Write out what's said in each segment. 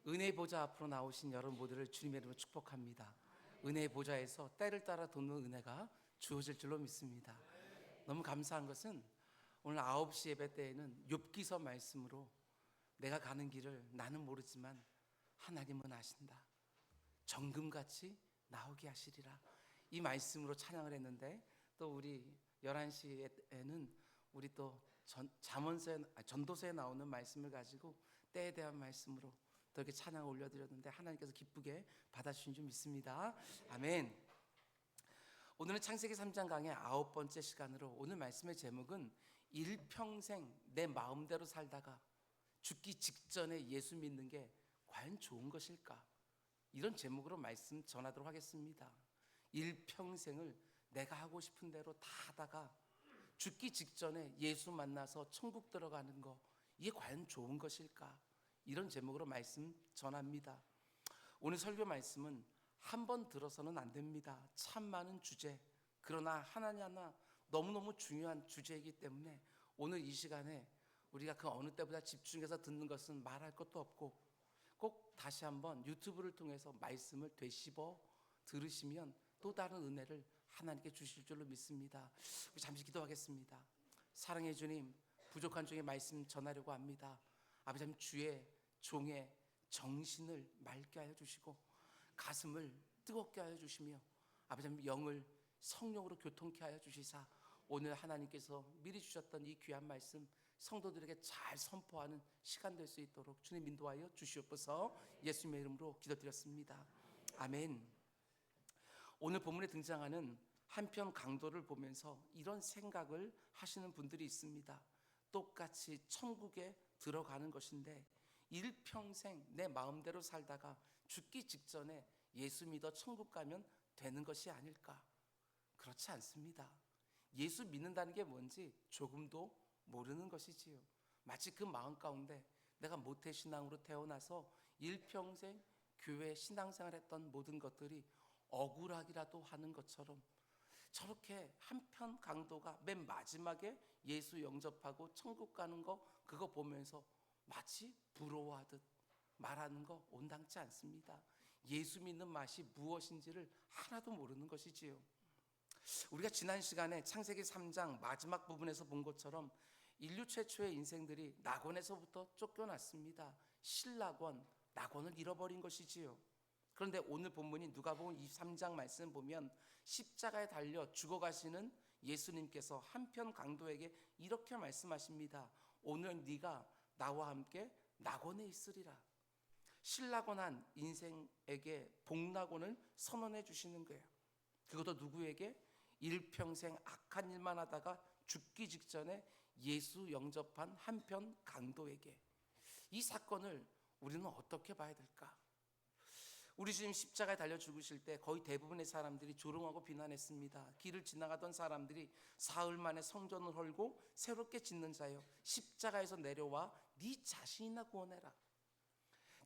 은혜의 보좌 앞으로 나오신 여러분 모두를 주님의 이름으로 축복합니다. 은혜의 보좌에서 때를 따라 돋는 은혜가 주어질 줄로 믿습니다. 너무 감사한 것은 오늘 9시 예배 때에는 욥기서 말씀으로 내가 가는 길을 나는 모르지만 하나님은 아신다. 정금같이 나오게 하시리라. 이 말씀으로 찬양을 했는데, 또 우리 11시에는 우리 또 전도서에 나오는 말씀을 가지고 때에 대한 말씀으로 또 이렇게 찬양을 올려드렸는데 하나님께서 기쁘게 받아주신 줄 믿습니다. 아멘. 오늘은 창세기 3장 강의 9번째 시간으로, 오늘 말씀의 제목은 일평생 내 마음대로 살다가 죽기 직전에 예수 믿는 게 과연 좋은 것일까? 이런 제목으로 말씀 전하도록 하겠습니다. 일평생을 내가 하고 싶은 대로 다 하다가 죽기 직전에 예수 만나서 천국 들어가는 거, 이게 과연 좋은 것일까? 이런 제목으로 말씀 전합니다. 오늘 설교 말씀은 한 번 들어서는 안 됩니다. 참 많은 주제, 그러나 하나하나 너무너무 중요한 주제이기 때문에 오늘 이 시간에 우리가 그 어느 때보다 집중해서 듣는 것은 말할 것도 없고, 꼭 다시 한번 유튜브를 통해서 말씀을 되씹어 들으시면 또 다른 은혜를 하나님께 주실 줄로 믿습니다. 우리 잠시 기도하겠습니다. 사랑해 주님, 부족한 중에 말씀 전하려고 합니다. 아버지 하나님, 주의 종의 정신을 맑게 하여 주시고 가슴을 뜨겁게 하여 주시며, 아버지 하나님 영을 성령으로 교통케 하여 주시사 오늘 하나님께서 미리 주셨던 이 귀한 말씀 성도들에게 잘 선포하는 시간 될 수 있도록 주님 인도하여 주시옵소서. 예수님의 이름으로 기도드렸습니다. 아멘. 오늘 본문에 등장하는 한편 강도를 보면서 이런 생각을 하시는 분들이 있습니다. 똑같이 천국에 들어가는 것인데 일평생 내 마음대로 살다가 죽기 직전에 예수 믿어 천국 가면 되는 것이 아닐까? 그렇지 않습니다. 예수 믿는다는 게 뭔지 조금도 모르는 것이지요. 마치 그 마음 가운데 내가 모태신앙으로 태어나서 일평생 교회 신앙생활 했던 모든 것들이 억울하기라도 하는 것처럼, 저렇게 한편 강도가 맨 마지막에 예수 영접하고 천국 가는 거, 그거 보면서 마치 부러워하듯 말하는 거 온당치 않습니다. 예수 믿는 맛이 무엇인지를 하나도 모르는 것이지요. 우리가 지난 시간에 창세기 3장 마지막 부분에서 본 것처럼 인류 최초의 인생들이 낙원에서부터 쫓겨났습니다. 신낙원, 낙원을 잃어버린 것이지요. 그런데 오늘 본문인 누가복음 23장 말씀 보면 십자가에 달려 죽어가시는 예수님께서 한편 강도에게 이렇게 말씀하십니다. 오늘 네가 나와 함께 낙원에 있으리라. 신낙원한 인생에게 복낙원을 선언해 주시는 거예요. 그것도 누구에게? 일평생 악한 일만 하다가 죽기 직전에 예수 영접한 한편 강도에게. 이 사건을 우리는 어떻게 봐야 될까? 우리 주님 십자가에 달려 죽으실 때 거의 대부분의 사람들이 조롱하고 비난했습니다. 길을 지나가던 사람들이 사흘 만에 성전을 헐고 새롭게 짓는 자여, 십자가에서 내려와 네 자신이나 구원해라.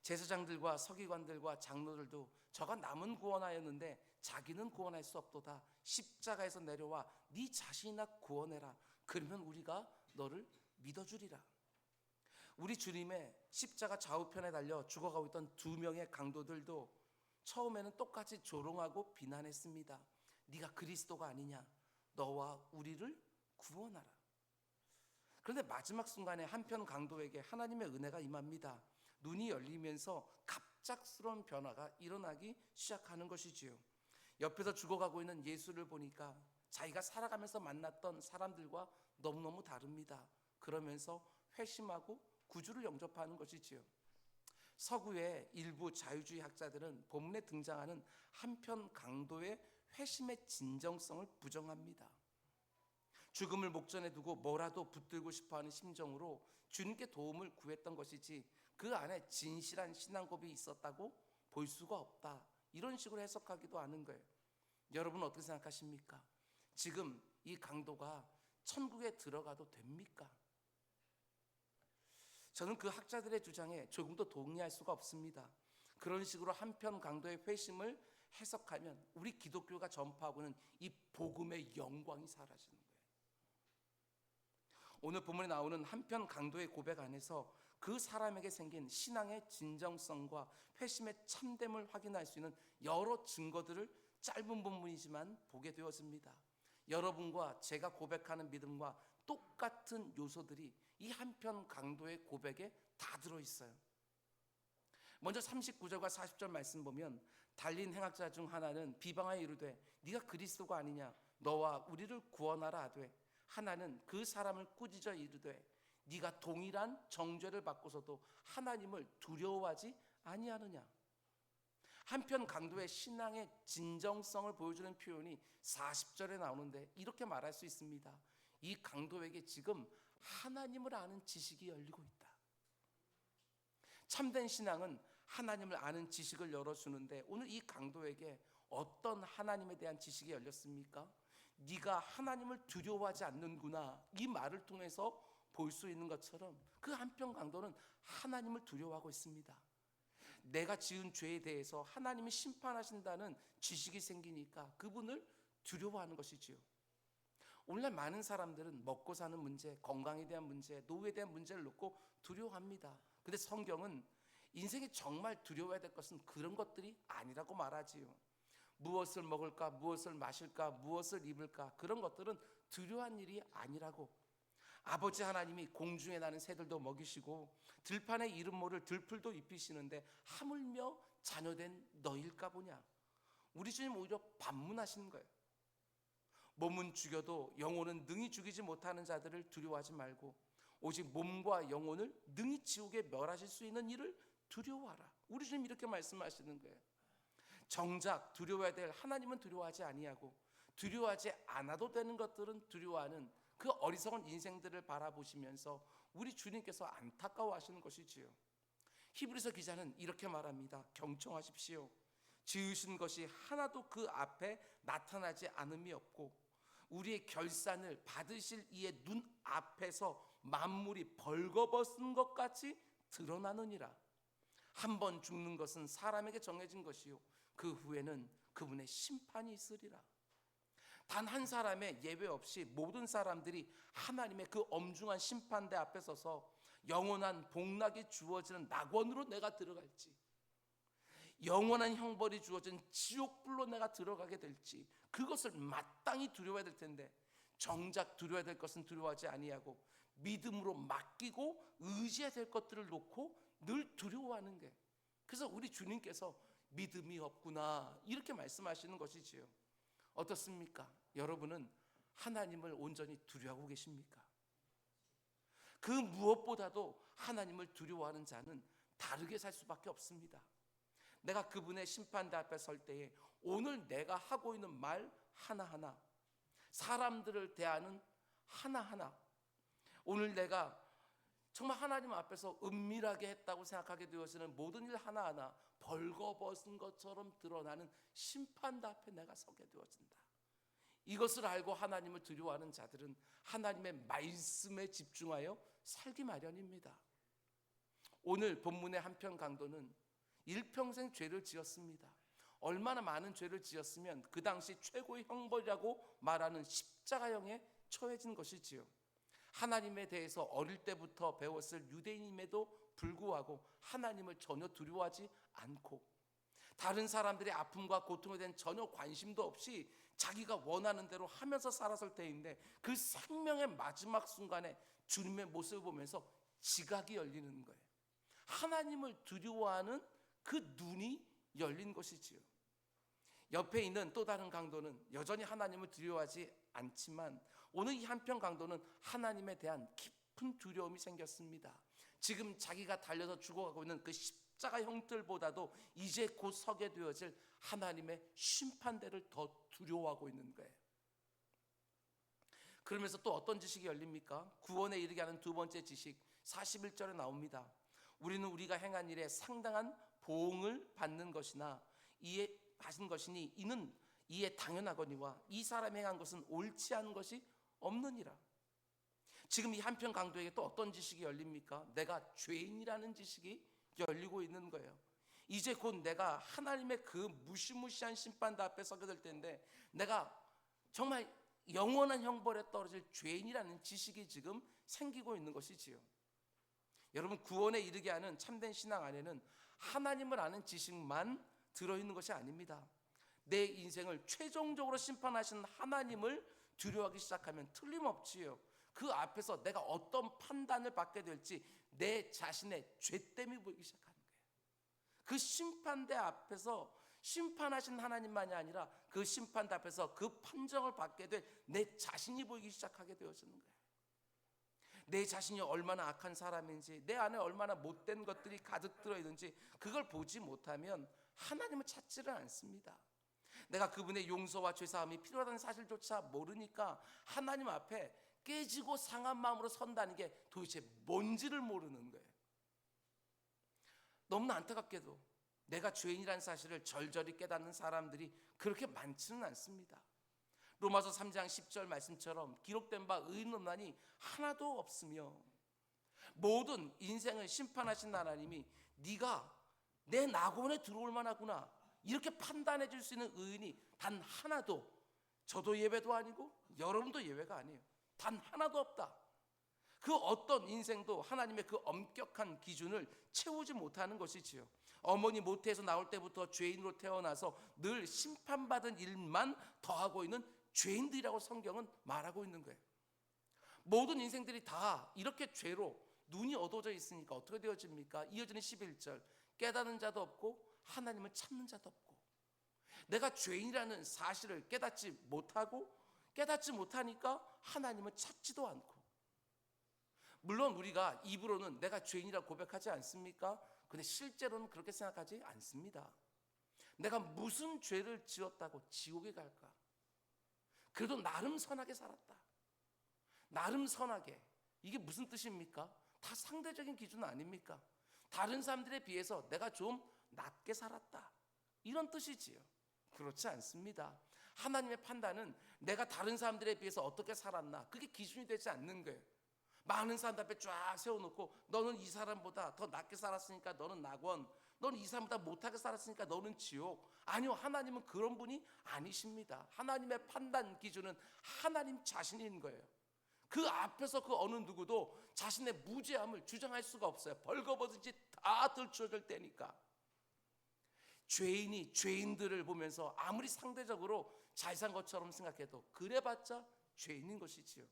제사장들과 서기관들과 장로들도 저가 남은 구원하였는데 자기는 구원할 수 없도다. 십자가에서 내려와 네 자신이나 구원해라. 그러면 우리가 너를 믿어주리라. 우리 주님의 십자가 좌우편에 달려 죽어가고 있던 두 명의 강도들도 처음에는 똑같이 조롱하고 비난했습니다. 네가 그리스도가 아니냐, 너와 우리를 구원하라. 그런데 마지막 순간에 한편 강도에게 하나님의 은혜가 임합니다. 눈이 열리면서 갑작스러운 변화가 일어나기 시작하는 것이지요. 옆에서 죽어가고 있는 예수를 보니까 자기가 살아가면서 만났던 사람들과 너무너무 다릅니다. 그러면서 회심하고 구주를 영접하는 것이지요. 서구의 일부 자유주의 학자들은 본문에 등장하는 한편 강도의 회심의 진정성을 부정합니다. 죽음을 목전에 두고 뭐라도 붙들고 싶어하는 심정으로 주님께 도움을 구했던 것이지 그 안에 진실한 신앙고백이 있었다고 볼 수가 없다, 이런 식으로 해석하기도 하는 거예요. 여러분 어떻게 생각하십니까? 지금 이 강도가 천국에 들어가도 됩니까? 저는 그 학자들의 주장에 조금도 동의할 수가 없습니다. 그런 식으로 한편 강도의 회심을 해석하면 우리 기독교가 전파하고는 이 복음의 영광이 사라지는 거예요. 오늘 본문에 나오는 한편 강도의 고백 안에서 그 사람에게 생긴 신앙의 진정성과 회심의 참됨을 확인할 수 있는 여러 증거들을 짧은 본문이지만 보게 되었습니다. 여러분과 제가 고백하는 믿음과 똑같은 요소들이 이 한편 강도의 고백에 다 들어있어요. 먼저 39절과 40절 말씀 보면 달린 행악자 중 하나는 비방하여 이르되 네가 그리스도가 아니냐 너와 우리를 구원하라 하되 하나는 그 사람을 꾸짖어 이르되 네가 동일한 정죄를 받고서도 하나님을 두려워하지 아니하느냐. 한편 강도의 신앙의 진정성을 보여주는 표현이 40절에 나오는데 이렇게 말할 수 있습니다. 이 강도에게 지금 하나님을 아는 지식이 열리고 있다. 참된 신앙은 하나님을 아는 지식을 열어주는데 오늘 이 강도에게 어떤 하나님에 대한 지식이 열렸습니까? 네가 하나님을 두려워하지 않는구나, 이 말을 통해서 볼 수 있는 것처럼 그 한편 강도는 하나님을 두려워하고 있습니다. 내가 지은 죄에 대해서 하나님이 심판하신다는 지식이 생기니까 그분을 두려워하는 것이지요. 오늘날 많은 사람들은 먹고 사는 문제, 건강에 대한 문제, 노후에 대한 문제를 놓고 두려워합니다. 근데 성경은 인생에 정말 두려워해야 될 것은 그런 것들이 아니라고 말하지요. 무엇을 먹을까, 무엇을 마실까, 무엇을 입을까, 그런 것들은 두려워한 일이 아니라고. 아버지 하나님이 공중에 나는 새들도 먹이시고 들판에 이름 모를 들풀도 입히시는데 하물며 자녀된 너일까 보냐. 우리 주님 오히려 반문하시는 거예요. 몸은 죽여도 영혼은 능히 죽이지 못하는 자들을 두려워하지 말고 오직 몸과 영혼을 능히 지옥에 멸하실 수 있는 일을 두려워하라. 우리 주님 이렇게 말씀하시는 거예요. 정작 두려워해야 될 하나님은 두려워하지 아니하고 두려워하지 않아도 되는 것들은 두려워하는 그 어리석은 인생들을 바라보시면서 우리 주님께서 안타까워하시는 것이지요. 히브리서 기자는 이렇게 말합니다. 경청하십시오. 지으신 것이 하나도 그 앞에 나타나지 않음이 없고 우리의 결산을 받으실 이의 눈 앞에서 만물이 벌거벗은 것 같이 드러나느니라. 한 번 죽는 것은 사람에게 정해진 것이요 그 후에는 그분의 심판이 있으리라. 단 한 사람의 예외 없이 모든 사람들이 하나님의 그 엄중한 심판대 앞에 서서 영원한 복락이 주어지는 낙원으로 내가 들어갈지, 영원한 형벌이 주어진 지옥불로 내가 들어가게 될지, 그것을 마땅히 두려워해야 될 텐데 정작 두려워해야 될 것은 두려워하지 아니하고 믿음으로 맡기고 의지해야 될 것들을 놓고 늘 두려워하는 게, 그래서 우리 주님께서 믿음이 없구나 이렇게 말씀하시는 것이지요. 어떻습니까? 여러분은 하나님을 온전히 두려워하고 계십니까? 그 무엇보다도 하나님을 두려워하는 자는 다르게 살 수밖에 없습니다. 내가 그분의 심판대 앞에 설 때에 오늘 내가 하고 있는 말 하나하나, 사람들을 대하는 하나하나, 오늘 내가 정말 하나님 앞에서 은밀하게 했다고 생각하게 되어지는 모든 일 하나하나 벌거벗은 것처럼 드러나는 심판대 앞에 내가 서게 되어진다. 이것을 알고 하나님을 두려워하는 자들은 하나님의 말씀에 집중하여 살기 마련입니다. 오늘 본문의 한편 강도는 일평생 죄를 지었습니다. 얼마나 많은 죄를 지었으면 그 당시 최고의 형벌이라고 말하는 십자가형에 처해진 것이지요. 하나님에 대해서 어릴 때부터 배웠을 유대인임에도 불구하고 하나님을 전혀 두려워하지 않고 다른 사람들의 아픔과 고통에 대한 전혀 관심도 없이 자기가 원하는 대로 하면서 살았을 때인데 그 생명의 마지막 순간에 주님의 모습을 보면서 지각이 열리는 거예요. 하나님을 두려워하는 그 눈이 열린 것이지요. 옆에 있는 또 다른 강도는 여전히 하나님을 두려워하지 않지만 오늘 이 한편 강도는 하나님에 대한 깊은 두려움이 생겼습니다. 지금 자기가 달려서 죽어가고 있는 그 십자가 형틀보다도 이제 곧 서게 되어질 하나님의 심판대를 더 두려워하고 있는 거예요. 그러면서 또 어떤 지식이 열립니까? 구원에 이르게 하는 두 번째 지식 41절에 나옵니다. 우리는 우리가 행한 일에 상당한 보응을 받는 것이나 이에 하신 것이니 이는 이에 당연하거니와 이 사람이 행한 것은 옳지 않은 것이 없느니라. 지금 이 한편 강도에게 또 어떤 지식이 열립니까? 내가 죄인이라는 지식이 열리고 있는 거예요. 이제 곧 내가 하나님의 그 무시무시한 심판대 앞에 서게 될 텐데 내가 정말 영원한 형벌에 떨어질 죄인이라는 지식이 지금 생기고 있는 것이지요. 여러분, 구원에 이르게 하는 참된 신앙 안에는 하나님을 아는 지식만 들어있는 것이 아닙니다. 내 인생을 최종적으로 심판하시는 하나님을 두려워하기 시작하면 틀림없지요. 그 앞에서 내가 어떤 판단을 받게 될지 내 자신의 죄됨이 보이기 시작하는 거예요. 그 심판대 앞에서 심판하신 하나님만이 아니라 그 심판대 앞에서 그 판정을 받게 될 내 자신이 보이기 시작하게 되어지는 거예요. 내 자신이 얼마나 악한 사람인지, 내 안에 얼마나 못된 것들이 가득 들어있는지 그걸 보지 못하면 하나님을 찾지를 않습니다. 내가 그분의 용서와 죄사함이 필요하다는 사실조차 모르니까 하나님 앞에 깨지고 상한 마음으로 선다는 게 도대체 뭔지를 모르는 거예요. 너무나 안타깝게도 내가 죄인이라는 사실을 절절히 깨닫는 사람들이 그렇게 많지는 않습니다. 로마서 3장 10절 말씀처럼 기록된 바 의인 없나니 하나도 없으며, 모든 인생을 심판하신 하나님이 네가 내 낙원에 들어올 만하구나 이렇게 판단해 줄 수 있는 의인이 단 하나도, 저도 예외도 아니고 여러분도 예외가 아니에요. 단 하나도 없다. 그 어떤 인생도 하나님의 그 엄격한 기준을 채우지 못하는 것이지요. 어머니 모태에서 나올 때부터 죄인으로 태어나서 늘 심판받은 일만 더하고 있는 죄인들이라고 성경은 말하고 있는 거예요. 모든 인생들이 다 이렇게 죄로 눈이 어두워져 있으니까 어떻게 되어집니까? 이어지는 11절, 깨닫는 자도 없고 하나님을 찾는 자도 없고. 내가 죄인이라는 사실을 깨닫지 못하니까 하나님을 찾지도 않고. 물론 우리가 입으로는 내가 죄인이라고 고백하지 않습니까? 근데 실제로는 그렇게 생각하지 않습니다. 내가 무슨 죄를 지었다고 지옥에 갈까? 그래도 나름 선하게 살았다. 나름 선하게. 이게 무슨 뜻입니까? 다 상대적인 기준 아닙니까? 다른 사람들에 비해서 내가 좀 낮게 살았다, 이런 뜻이지요. 그렇지 않습니다. 하나님의 판단은 내가 다른 사람들에 비해서 어떻게 살았나, 그게 기준이 되지 않는 거예요. 많은 사람들 앞에 쫙 세워놓고 너는 이 사람보다 더 낮게 살았으니까 너는 낙원, 너는 이 사람보다 못하게 살았으니까 너는 지옥. 아니요, 하나님은 그런 분이 아니십니다. 하나님의 판단 기준은 하나님 자신인 거예요. 그 앞에서 그 어느 누구도 자신의 무죄함을 주장할 수가 없어요. 벌거벗은지 다 들추어질 때니까. 죄인이 죄인들을 보면서 아무리 상대적으로 잘 산 것처럼 생각해도 그래봤자 죄인인 것이지요.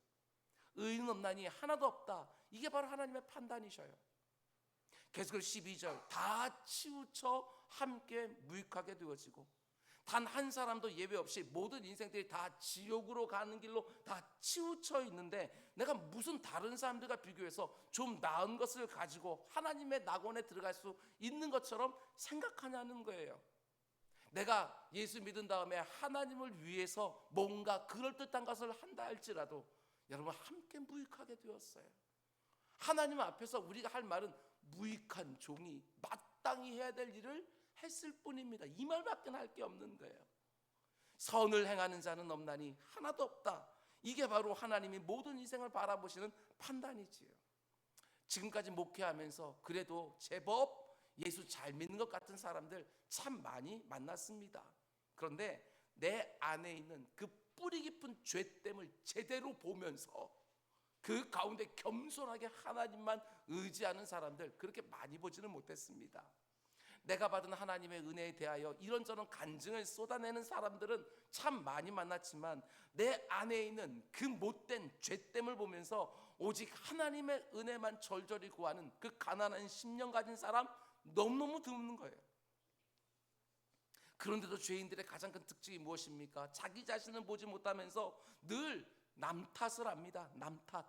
의인은 없나니 하나도 없다. 이게 바로 하나님의 판단이셔요. 계속 12절, 다 치우쳐 함께 무익하게 되어지고, 단 한 사람도 예외 없이 모든 인생들이 다 지옥으로 가는 길로 다 치우쳐 있는데, 내가 무슨 다른 사람들과 비교해서 좀 나은 것을 가지고 하나님의 낙원에 들어갈 수 있는 것처럼 생각하냐는 거예요. 내가 예수 믿은 다음에 하나님을 위해서 뭔가 그럴듯한 것을 한다 할지라도 여러분 함께 무익하게 되었어요. 하나님 앞에서 우리가 할 말은 무익한 종이 마땅히 해야 될 일을 했을 뿐입니다. 이 말밖에 할 게 없는 거예요. 선을 행하는 자는 없나니 하나도 없다. 이게 바로 하나님이 모든 인생을 바라보시는 판단이지요. 지금까지 목회하면서 그래도 제법 예수 잘 믿는 것 같은 사람들 참 많이 만났습니다. 그런데 내 안에 있는 그 뿌리 깊은 죄됨을 제대로 보면서 그 가운데 겸손하게 하나님만 의지하는 사람들 그렇게 많이 보지는 못했습니다. 내가 받은 하나님의 은혜에 대하여 이런저런 간증을 쏟아내는 사람들은 참 많이 만났지만, 내 안에 있는 그 못된 죄됨을 보면서 오직 하나님의 은혜만 절절히 구하는 그 가난한 심령 가진 사람 너무너무 드문 거예요. 그런데도 죄인들의 가장 큰 특징이 무엇입니까? 자기 자신을 보지 못하면서 늘 남 탓을 합니다. 남 탓.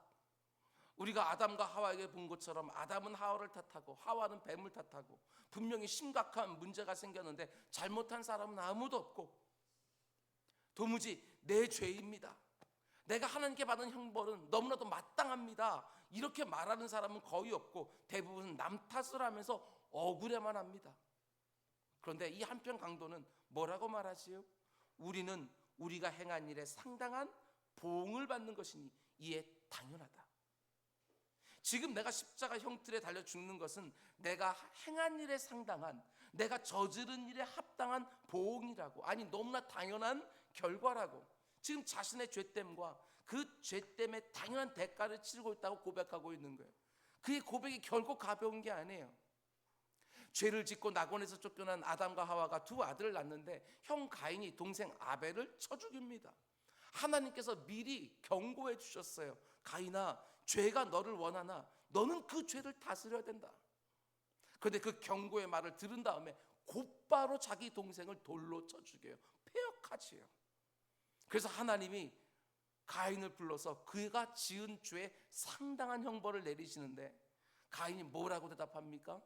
우리가 아담과 하와에게 본 것처럼 아담은 하와를 탓하고 하와는 뱀을 탓하고, 분명히 심각한 문제가 생겼는데 잘못한 사람은 아무도 없고, 도무지 내 죄입니다, 내가 하나님께 받은 형벌은 너무나도 마땅합니다, 이렇게 말하는 사람은 거의 없고 대부분 남 탓을 하면서 억울해만 합니다. 그런데 이 한편 강도는 뭐라고 말하지요? 우리는 우리가 행한 일에 상당한 보응을 받는 것이니 이에 당연하다. 지금 내가 십자가 형틀에 달려 죽는 것은 내가 행한 일에 상당한, 내가 저지른 일에 합당한 보응이라고, 아니 너무나 당연한 결과라고, 지금 자신의 죄됨과 그 죄됨의 당연한 대가를 치르고 있다고 고백하고 있는 거예요. 그의 고백이 결코 가벼운 게 아니에요. 죄를 짓고 낙원에서 쫓겨난 아담과 하와가 두 아들을 낳는데 형 가인이 동생 아벨을 쳐 죽입니다. 하나님께서 미리 경고해 주셨어요. 가인아, 죄가 너를 원하나 너는 그 죄를 다스려야 된다. 그런데 그 경고의 말을 들은 다음에 곧바로 자기 동생을 돌로 쳐 죽여요. 폐역하지요. 그래서 하나님이 가인을 불러서 그가 지은 죄에 상당한 형벌을 내리시는데 가인이 뭐라고 대답합니까?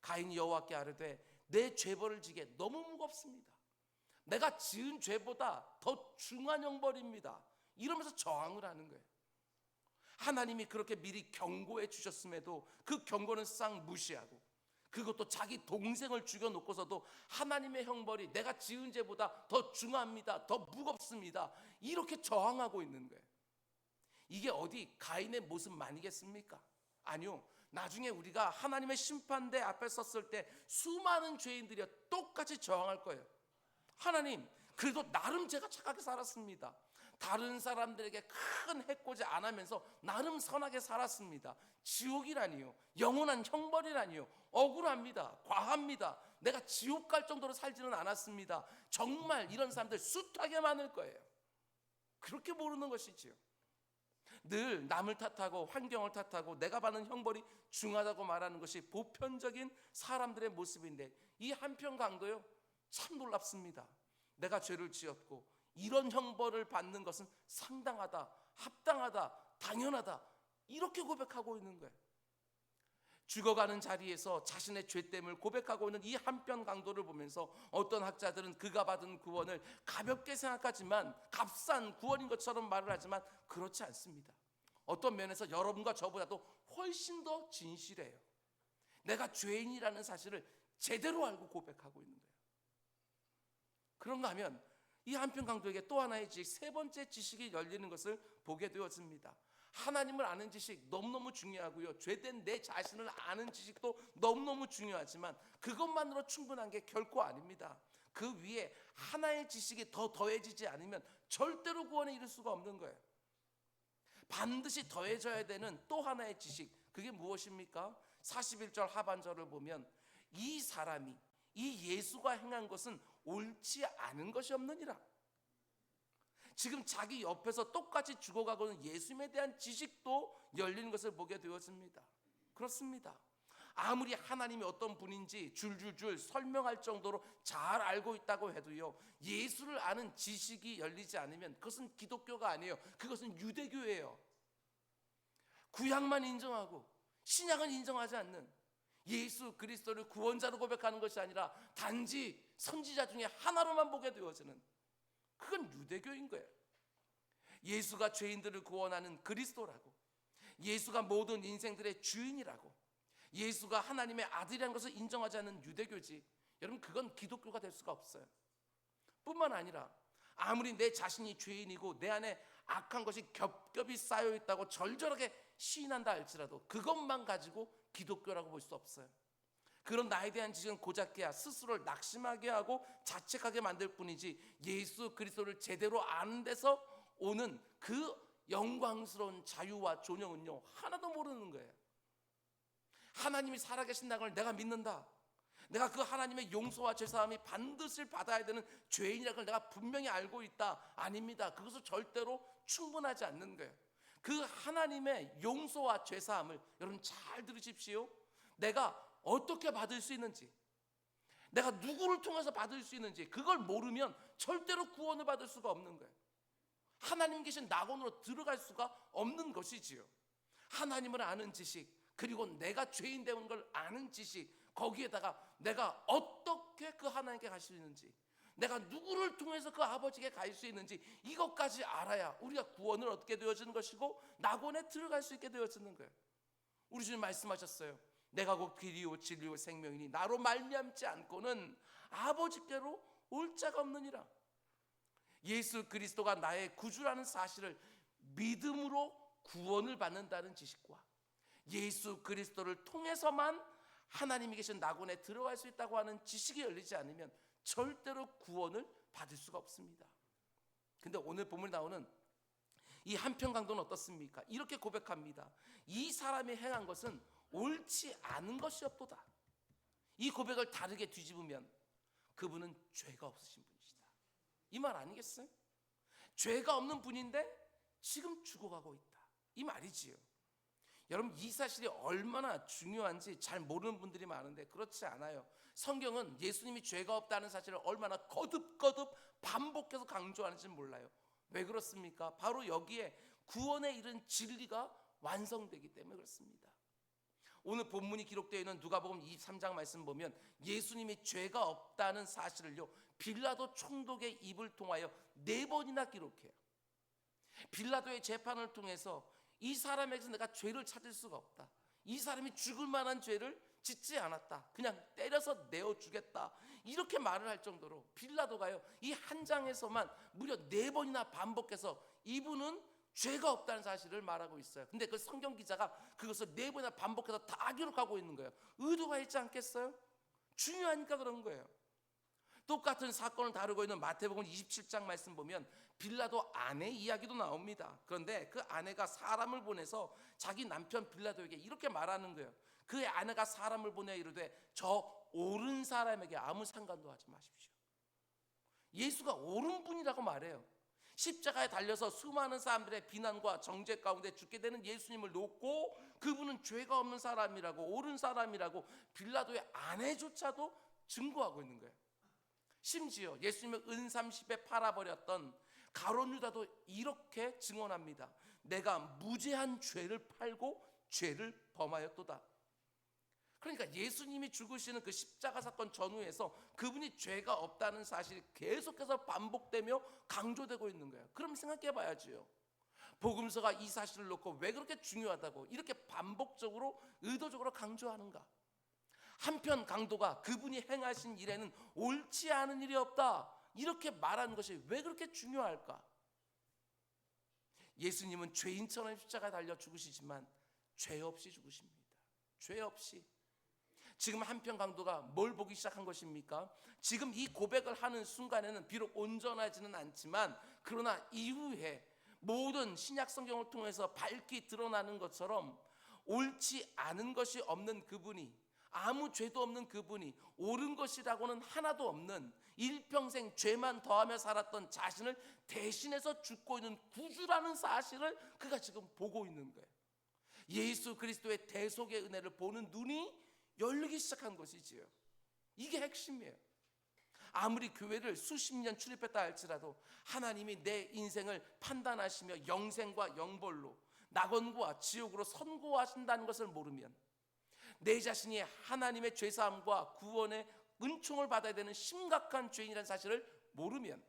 가인이 여호와께 아뢰되 내 죄벌을 지게 너무 무겁습니다. 내가 지은 죄보다 더 중한 형벌입니다. 이러면서 저항을 하는 거예요. 하나님이 그렇게 미리 경고해 주셨음에도 그 경고는 싹 무시하고, 그것도 자기 동생을 죽여놓고서도 하나님의 형벌이 내가 지은 죄보다 더 중합니다, 더 무겁습니다, 이렇게 저항하고 있는 거예요. 이게 어디 가인의 모습만이겠습니까? 아니요. 나중에 우리가 하나님의 심판대 앞에 섰을 때 수많은 죄인들이 똑같이 저항할 거예요. 하나님, 그래도 나름 제가 착하게 살았습니다. 다른 사람들에게 큰 해코지 안 하면서 나름 선하게 살았습니다. 지옥이라니요, 영원한 형벌이라니요, 억울합니다, 과합니다, 내가 지옥 갈 정도로 살지는 않았습니다. 정말 이런 사람들 숱하게 많을 거예요. 그렇게 모르는 것이지요. 늘 남을 탓하고 환경을 탓하고 내가 받는 형벌이 중하다고 말하는 것이 보편적인 사람들의 모습인데, 이 한편 강도요, 참 놀랍습니다. 내가 죄를 지었고 이런 형벌을 받는 것은 상당하다, 합당하다, 당연하다, 이렇게 고백하고 있는 거예요. 죽어가는 자리에서 자신의 죄됨을 고백하고 있는 이 한편 강도를 보면서 어떤 학자들은 그가 받은 구원을 가볍게 생각하지만 값싼 구원인 것처럼 말을 하지만 그렇지 않습니다. 어떤 면에서 여러분과 저보다도 훨씬 더 진실해요. 내가 죄인이라는 사실을 제대로 알고 고백하고 있는 거예요. 그런가 하면 이 한편 강도에게 또 하나의 지식, 세 번째 지식이 열리는 것을 보게 되었습니다. 하나님을 아는 지식 너무너무 중요하고요, 죄된 내 자신을 아는 지식도 너무너무 중요하지만 그것만으로 충분한 게 결코 아닙니다. 그 위에 하나의 지식이 더 더해지지 않으면 절대로 구원에 이를 수가 없는 거예요. 반드시 더해져야 되는 또 하나의 지식, 그게 무엇입니까? 41절 하반절을 보면 이 사람이, 이 예수가 행한 것은 옳지 않은 것이 없느니라. 지금 자기 옆에서 똑같이 죽어가고 있는 예수님에 대한 지식도 열리는 것을 보게 되었습니다. 그렇습니다. 아무리 하나님이 어떤 분인지 줄줄줄 설명할 정도로 잘 알고 있다고 해도요, 예수를 아는 지식이 열리지 않으면 그것은 기독교가 아니에요. 그것은 유대교예요. 구약만 인정하고 신약은 인정하지 않는 예수 그리스도를 구원자로 고백하는 것이 아니라 단지 선지자 중에 하나로만 보게 되어지는, 그건 유대교인 거예요. 예수가 죄인들을 구원하는 그리스도라고, 예수가 모든 인생들의 주인이라고, 예수가 하나님의 아들이라는 것을 인정하지 않는 유대교지, 여러분 그건 기독교가 될 수가 없어요. 뿐만 아니라 아무리 내 자신이 죄인이고 내 안에 악한 것이 겹겹이 쌓여 있다고 절절하게 시인한다 할지라도 그것만 가지고 기독교라고 볼 수 없어요. 그런 나에 대한 지식은 고작해야 스스로를 낙심하게 하고 자책하게 만들 뿐이지, 예수 그리스도를 제대로 아는 데서 오는 그 영광스러운 자유와 존영은요, 하나도 모르는 거예요. 하나님이 살아계신다는 걸 내가 믿는다, 내가 그 하나님의 용서와 죄사함이 반드시 받아야 되는 죄인이라는 걸 내가 분명히 알고 있다, 아닙니다. 그것은 절대로 충분하지 않는 거예요. 그 하나님의 용서와 죄사함을 여러분 잘 들으십시오. 내가 어떻게 받을 수 있는지, 내가 누구를 통해서 받을 수 있는지, 그걸 모르면 절대로 구원을 받을 수가 없는 거예요. 하나님 계신 낙원으로 들어갈 수가 없는 것이지요. 하나님을 아는 지식, 그리고 내가 죄인 되는 걸 아는 지식, 거기에다가 내가 어떻게 그 하나님께 갈 수 있는지, 내가 누구를 통해서 그 아버지께 갈 수 있는지, 이것까지 알아야 우리가 구원을 얻게 되어지는 것이고 낙원에 들어갈 수 있게 되어지는 거예요. 우리 주님 말씀하셨어요. 내가 곧 길이요 진리요 생명이니 나로 말미암지 않고는 아버지께로 올 자가 없느니라. 예수 그리스도가 나의 구주라는 사실을 믿음으로 구원을 받는다는 지식과 예수 그리스도를 통해서만 하나님이 계신 낙원에 들어갈 수 있다고 하는 지식이 열리지 않으면 절대로 구원을 받을 수가 없습니다. 근데 오늘 본문에 나오는 이 한편 강도는 어떻습니까? 이렇게 고백합니다. 이 사람이 행한 것은 옳지 않은 것이 없도다. 이 고백을 다르게 뒤집으면 그분은 죄가 없으신 분이시다. 이 말 아니겠어요? 죄가 없는 분인데 지금 죽어가고 있다. 이 말이지요. 여러분, 이 사실이 얼마나 중요한지 잘 모르는 분들이 많은데 그렇지 않아요. 성경은 예수님이 죄가 없다는 사실을 얼마나 거듭거듭 반복해서 강조하는지 몰라요. 왜 그렇습니까? 바로 여기에 구원에 이른 진리가 완성되기 때문에 그렇습니다. 오늘 본문이 기록되어 있는 누가복음 23장 말씀 보면 예수님이 죄가 없다는 사실을요, 빌라도 총독의 입을 통하여 4번이나 기록해요. 빌라도의 재판을 통해서 이 사람에게서 내가 죄를 찾을 수가 없다, 이 사람이 죽을 만한 죄를 짓지 않았다, 그냥 때려서 내어주겠다, 이렇게 말을 할 정도로 빌라도가요, 이 한 장에서만 무려 4번이나 반복해서 이분은 죄가 없다는 사실을 말하고 있어요. 근데 그 성경 기자가 그것을 4번이나 반복해서 다 기록하고 있는 거예요. 의도가 있지 않겠어요? 중요하니까 그런 거예요. 똑같은 사건을 다루고 있는 마태복음 27장 말씀 보면 빌라도 아내 이야기도 나옵니다. 그런데 그 아내가 사람을 보내서 자기 남편 빌라도에게 이렇게 말하는 거예요. 그의 아내가 사람을 보내 이르되 저 옳은 사람에게 아무 상관도 하지 마십시오. 예수가 옳은 분이라고 말해요. 십자가에 달려서 수많은 사람들의 비난과 정죄 가운데 죽게 되는 예수님을 놓고 그분은 죄가 없는 사람이라고, 옳은 사람이라고 빌라도의 아내조차도 증거하고 있는 거예요. 심지어 예수님을 은삼십에 팔아버렸던 가룟 유다도 이렇게 증언합니다. 내가 무죄한 죄를 팔고 죄를 범하였도다. 그러니까 예수님이 죽으시는 그 십자가 사건 전후에서 그분이 죄가 없다는 사실이 계속해서 반복되며 강조되고 있는 거예요. 그럼 생각해 봐야지요. 복음서가 이 사실을 놓고 왜 그렇게 중요하다고 이렇게 반복적으로 의도적으로 강조하는가? 한편 강도가 그분이 행하신 일에는 옳지 않은 일이 없다, 이렇게 말하는 것이 왜 그렇게 중요할까? 예수님은 죄인처럼 십자가에 달려 죽으시지만 죄 없이 죽으십니다. 죄 없이. 지금 한편 강도가 뭘 보기 시작한 것입니까? 지금 이 고백을 하는 순간에는 비록 온전하지는 않지만 그러나 이후에 모든 신약 성경을 통해서 밝히 드러나는 것처럼 옳지 않은 것이 없는 그분이, 아무 죄도 없는 그분이, 옳은 것이라고는 하나도 없는 일평생 죄만 더하며 살았던 자신을 대신해서 죽고 있는 구주라는 사실을 그가 지금 보고 있는 거예요. 예수 그리스도의 대속의 은혜를 보는 눈이 열리기 시작한 것이지요. 이게 핵심이에요. 아무리 교회를 수십 년 출입했다 할지라도 하나님이 내 인생을 판단하시며 영생과 영벌로, 낙원과 지옥으로 선고하신다는 것을 모르면, 내 자신이 하나님의 죄사함과 구원의 은총을 받아야 되는 심각한 죄인이라는 사실을 모르면,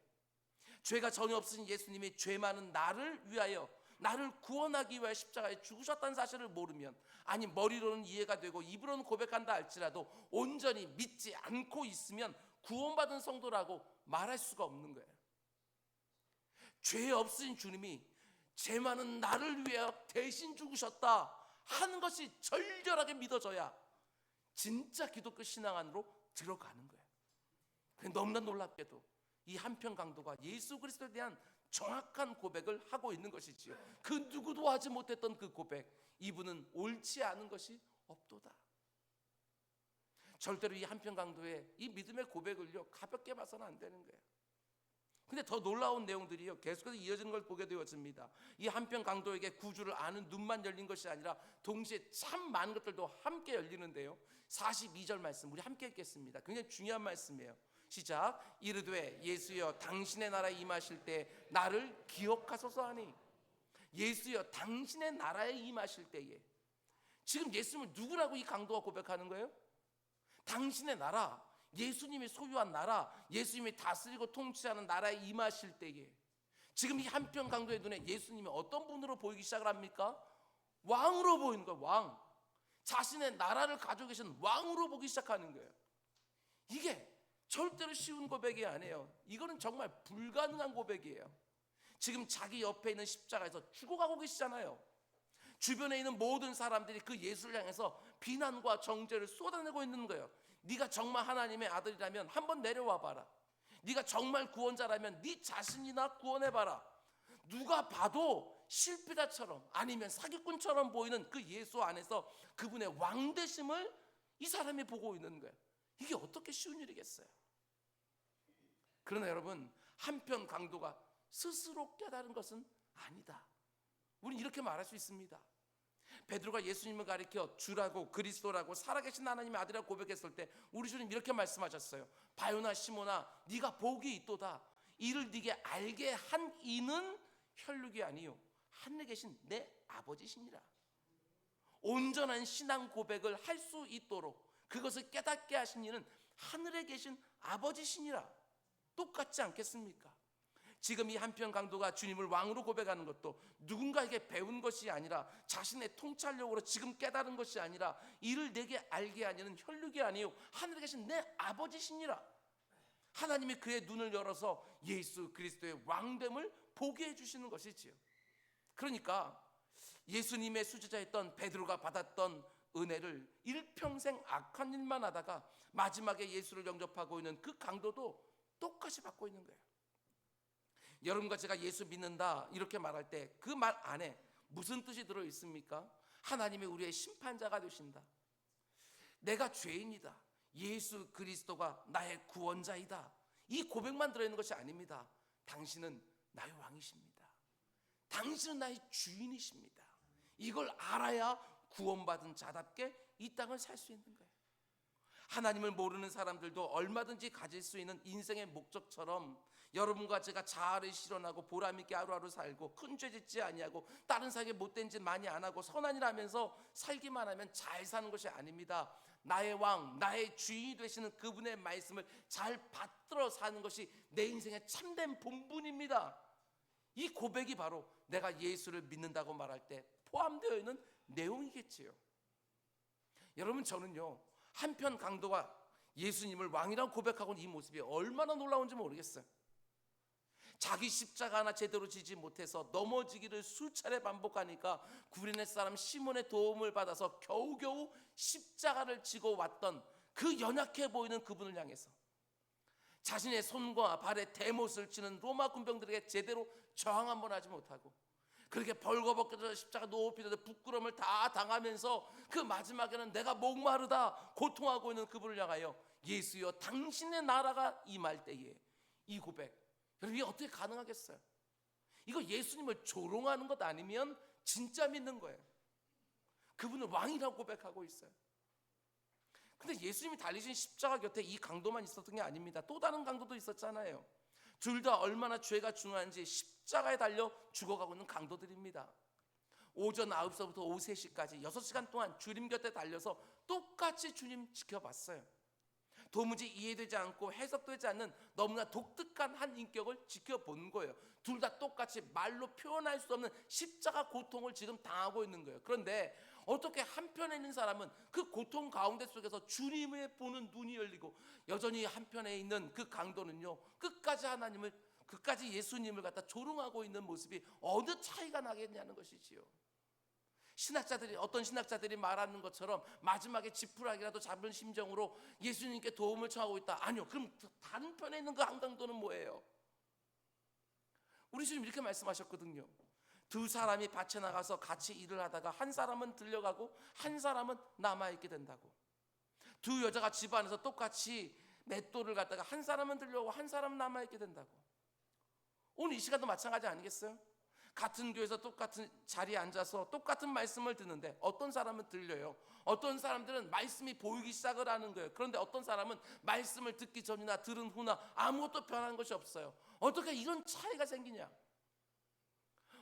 죄가 전혀 없으신 예수님이 죄 많은 나를 위하여, 나를 구원하기 위하여 십자가에 죽으셨다는 사실을 모르면, 아니 머리로는 이해가 되고 입으로는 고백한다 할지라도 온전히 믿지 않고 있으면 구원받은 성도라고 말할 수가 없는 거예요. 죄 없으신 주님이 죄 많은 나를 위하여 대신 죽으셨다 하는 것이 절절하게 믿어져야 진짜 기독교 신앙 안으로 들어가는 거예요. 너무나 놀랍게도 이 한편 강도가 예수 그리스도에 대한 정확한 고백을 하고 있는 것이지요. 그 누구도 하지 못했던 그 고백, 이분은 옳지 않은 것이 없도다. 절대로 이 한편 강도의 이 믿음의 고백을요 가볍게 봐서는 안 되는 거예요. 근데 더 놀라운 내용들이요 계속해서 이어지는 걸 보게 되어집니다. 이 한편 강도에게 구주를 아는 눈만 열린 것이 아니라 동시에 참 많은 것들도 함께 열리는데요. 42절 말씀 우리 함께 읽겠습니다. 굉장히 중요한 말씀이에요. 시작. 이르되 예수여 당신의 나라에 임하실 때 나를 기억하소서 하니. 예수여 당신의 나라에 임하실 때에, 지금 예수님을 누구라고 이 강도가 고백하는 거예요? 당신의 나라, 예수님이 소유한 나라, 예수님이 다스리고 통치하는 나라에 임하실 때에, 지금 이 한편 강도의 눈에 예수님이 어떤 분으로 보이기 시작을 합니까? 왕으로 보이는 거예요. 왕. 자신의 나라를 가지고 계신 왕으로 보기 시작하는 거예요. 이게 절대로 쉬운 고백이 아니에요. 이거는 정말 불가능한 고백이에요. 지금 자기 옆에 있는 십자가에서 죽어가고 계시잖아요. 주변에 있는 모든 사람들이 그 예수를 향해서 비난과 정죄를 쏟아내고 있는 거예요. 네가 정말 하나님의 아들이라면 한번 내려와 봐라. 네가 정말 구원자라면 네 자신이나 구원해봐라. 누가 봐도 실패자처럼 아니면 사기꾼처럼 보이는 그 예수 안에서 그분의 왕되심을 이 사람이 보고 있는 거예요. 이게 어떻게 쉬운 일이겠어요? 그러나 여러분, 한편 강도가 스스로 깨달은 것은 아니다. 우리는 이렇게 말할 수 있습니다. 베드로가 예수님을 가리켜 주라고, 그리스도라고, 살아계신 하나님의 아들이라고 고백했을 때 우리 주님 이렇게 말씀하셨어요. 바요나 시몬아, 네가 복이 있도다. 이를 네게 알게 한 이는 혈육이 아니요 하늘에 계신 내 아버지시니라. 온전한 신앙 고백을 할 수 있도록 그것을 깨닫게 하신 이는 하늘에 계신 아버지시니라. 똑같지 않겠습니까? 지금 이 한편 강도가 주님을 왕으로 고백하는 것도 누군가에게 배운 것이 아니라 자신의 통찰력으로 지금 깨달은 것이 아니라 이를 내게 알게 하니는 혈육이 아니요 하늘에 계신 내 아버지시니라. 하나님이 그의 눈을 열어서 예수 그리스도의 왕됨을 보게 해주시는 것이지요. 그러니까 예수님의 수제자였던 베드로가 받았던 은혜를 일평생 악한 일만 하다가 마지막에 예수를 영접하고 있는 그 강도도 똑같이 받고 있는 거예요. 여러분과 제가 예수 믿는다 이렇게 말할 때 그 말 안에 무슨 뜻이 들어 있습니까? 하나님이 우리의 심판자가 되신다. 내가 죄인이다. 예수 그리스도가 나의 구원자이다. 이 고백만 들어있는 것이 아닙니다. 당신은 나의 왕이십니다. 당신은 나의 주인이십니다. 이걸 알아야 구원받은 자답게 이 땅을 살 수 있는 거예요. 하나님을 모르는 사람들도 얼마든지 가질 수 있는 인생의 목적처럼 여러분과 제가 자아를 실현하고 보람있게 하루하루 살고 큰 죄 짓지 아니하고 다른 사람에게 못된 짓 많이 안 하고 선한 일 하면서 살기만 하면 잘 사는 것이 아닙니다. 나의 왕, 나의 주인이 되시는 그분의 말씀을 잘 받들어 사는 것이 내 인생의 참된 본분입니다. 이 고백이 바로 내가 예수를 믿는다고 말할 때 포함되어 있는 내용이겠지요. 여러분, 저는요 한편 강도가 예수님을 왕이라고 고백하고 있는 이 모습이 얼마나 놀라운지 모르겠어요. 자기 십자가 하나 제대로 지지 못해서 넘어지기를 수차례 반복하니까 구레네 사람 시몬의 도움을 받아서 겨우겨우 십자가를 지고 왔던 그 연약해 보이는 그분을 향해서 자신의 손과 발에 대못을 치는 로마 군병들에게 제대로 저항 한번 하지 못하고 그렇게 벌거벗겨서 십자가 높이 들어 부끄러움을 다 당하면서 그 마지막에는 내가 목마르다 고통하고 있는 그분을 향하여 예수여 당신의 나라가 임할 때에 이 고백, 여러분 이게 어떻게 가능하겠어요? 이거 예수님을 조롱하는 것 아니면 진짜 믿는 거예요. 그분은 왕이라고 고백하고 있어요. 근데 예수님이 달리신 십자가 곁에 이 강도만 있었던 게 아닙니다. 또 다른 강도도 있었잖아요. 둘 다 얼마나 죄가 중요한지 십자가에 달려 죽어가고 있는 강도들입니다. 오전 9시부터 오후 3시까지 6시간 동안 주님 곁에 달려서 똑같이 주님 지켜봤어요. 도무지 이해되지 않고 해석되지 않는 너무나 독특한 한 인격을 지켜본 거예요. 둘 다 똑같이 말로 표현할 수 없는 십자가 고통을 지금 당하고 있는 거예요. 그런데 어떻게 한편에 있는 사람은 그 고통 가운데 속에서 주님의 보는 눈이 열리고 여전히 한편에 있는 그 강도는요 끝까지 예수님을 갖다 조롱하고 있는 모습이 어느 차이가 나겠냐는 것이지요. 어떤 신학자들이 말하는 것처럼 마지막에 지푸라기라도 잡은 심정으로 예수님께 도움을 청하고 있다. 아니요. 그럼 다른 편에 있는 그 한 강도는 뭐예요? 우리 주님 이렇게 말씀하셨거든요. 두 사람이 밭에 나가서 같이 일을 하다가 한 사람은 들려가고 한 사람은 남아있게 된다고. 두 여자가 집 안에서 똑같이 맷돌을 갖다가 한 사람은 들려가고 한 사람은 남아있게 된다고. 오늘 이 시간도 마찬가지 아니겠어요? 같은 교회에서 똑같은 자리에 앉아서 똑같은 말씀을 듣는데 어떤 사람은 들려요. 어떤 사람들은 말씀이 보이기 시작을 하는 거예요. 그런데 어떤 사람은 말씀을 듣기 전이나 들은 후나 아무것도 변한 것이 없어요. 어떻게 이런 차이가 생기냐?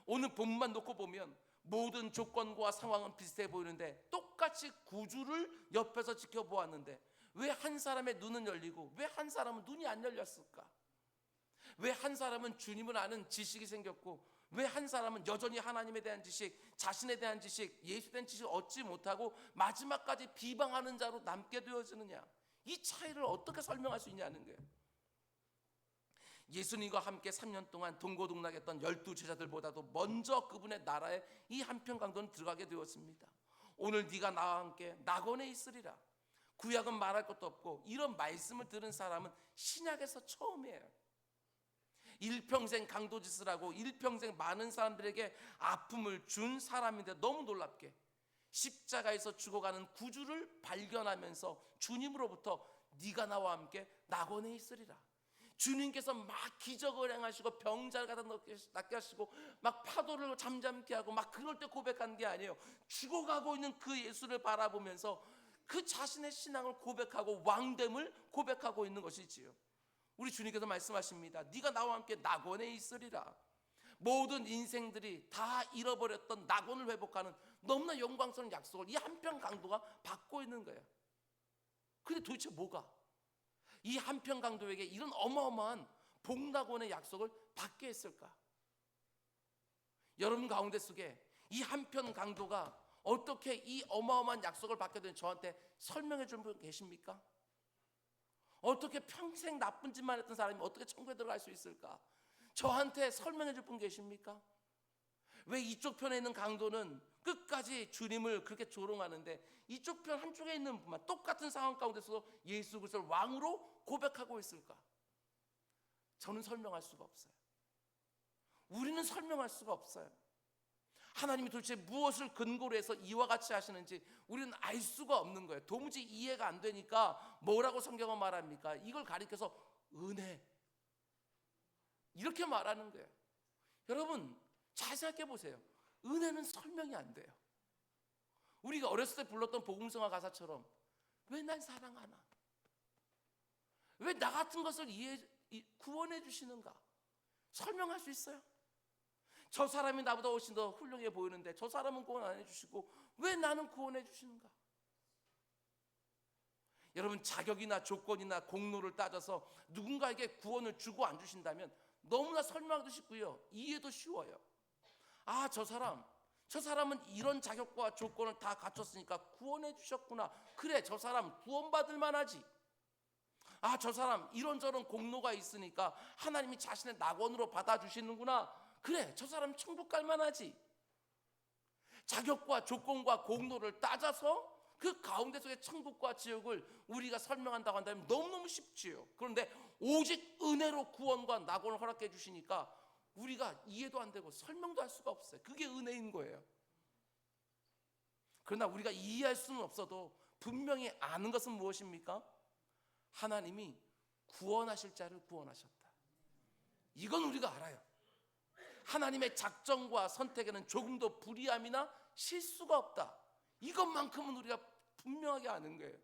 오늘 본문만 놓고 보면 모든 조건과 상황은 비슷해 보이는데 똑같이 구주를 옆에서 지켜보았는데 왜 한 사람의 눈은 열리고 왜 한 사람은 눈이 안 열렸을까? 왜 한 사람은 주님을 아는 지식이 생겼고 왜 한 사람은 여전히 하나님에 대한 지식, 자신에 대한 지식, 예수에 대한 지식을 얻지 못하고 마지막까지 비방하는 자로 남게 되어지느냐? 이 차이를 어떻게 설명할 수 있냐는 거예요. 예수님과 함께 3년 동안 동고동락했던 12제자들보다도 먼저 그분의 나라에 이 한편 강도는 들어가게 되었습니다. 오늘 네가 나와 함께 낙원에 있으리라. 구약은 말할 것도 없고 이런 말씀을 들은 사람은 신약에서 처음이에요. 일평생 강도짓을 하고 일평생 많은 사람들에게 아픔을 준 사람인데 너무 놀랍게 십자가에서 죽어가는 구주를 발견하면서 주님으로부터 네가 나와 함께 낙원에 있으리라. 주님께서 막 기적을 행하시고 병자를 갖다 낫게 하시고 막 파도를 잠잠케 하고 막 그럴 때 고백한 게 아니에요. 죽어가고 있는 그 예수를 바라보면서 그 자신의 신앙을 고백하고 왕됨을 고백하고 있는 것이지요. 우리 주님께서 말씀하십니다. 네가 나와 함께 낙원에 있으리라. 모든 인생들이 다 잃어버렸던 낙원을 회복하는 너무나 영광스러운 약속을 이 한편 강도가 받고 있는 거예요. 근데 도대체 뭐가 이 한편 강도에게 이런 어마어마한 복낙원의 약속을 받게 했을까? 여러분 가운데 속에 이 한편 강도가 어떻게 이 어마어마한 약속을 받게 된 저한테 설명해 준 분 계십니까? 어떻게 평생 나쁜 짓만 했던 사람이 어떻게 천국에 들어갈 수 있을까? 저한테 설명해 줄 분 계십니까? 왜 이쪽 편에 있는 강도는 끝까지 주님을 그렇게 조롱하는데 이쪽 편 한쪽에 있는 분만 똑같은 상황 가운데서 예수 그리스도를 왕으로 고백하고 있을까? 저는 설명할 수가 없어요. 우리는 설명할 수가 없어요. 하나님이 도대체 무엇을 근거로 해서 이와 같이 하시는지 우리는 알 수가 없는 거예요. 도무지 이해가 안 되니까 뭐라고 성경은 말합니까? 이걸 가리켜서 은혜 이렇게 말하는 거예요. 여러분 잘 생각해 보세요. 은혜는 설명이 안 돼요. 우리가 어렸을 때 불렀던 복음성화 가사처럼 왜 날 사랑하나? 왜 나 같은 것을 구원해 주시는가? 설명할 수 있어요? 저 사람이 나보다 훨씬 더 훌륭해 보이는데 저 사람은 구원 안 해주시고 왜 나는 구원해 주시는가? 여러분 자격이나 조건이나 공로를 따져서 누군가에게 구원을 주고 안 주신다면 너무나 설명하기도 쉽고요, 이해도 쉬워요. 아, 저 사람은 이런 자격과 조건을 다 갖췄으니까 구원해 주셨구나. 그래, 저 사람 구원받을 만하지. 아, 저 사람 이런저런 공로가 있으니까 하나님이 자신의 낙원으로 받아주시는구나. 그래, 저 사람 천국 갈 만하지. 자격과 조건과 공로를 따져서 그 가운데 속에 천국과 지옥을 우리가 설명한다고 한다면 너무너무 쉽지요. 그런데 오직 은혜로 구원과 낙원을 허락해 주시니까 우리가 이해도 안 되고 설명도 할 수가 없어요. 그게 은혜인 거예요. 그러나 우리가 이해할 수는 없어도 분명히 아는 것은 무엇입니까? 하나님이 구원하실 자를 구원하셨다. 이건 우리가 알아요. 하나님의 작정과 선택에는 조금도 불의함이나 실수가 없다. 이것만큼은 우리가 분명하게 아는 거예요.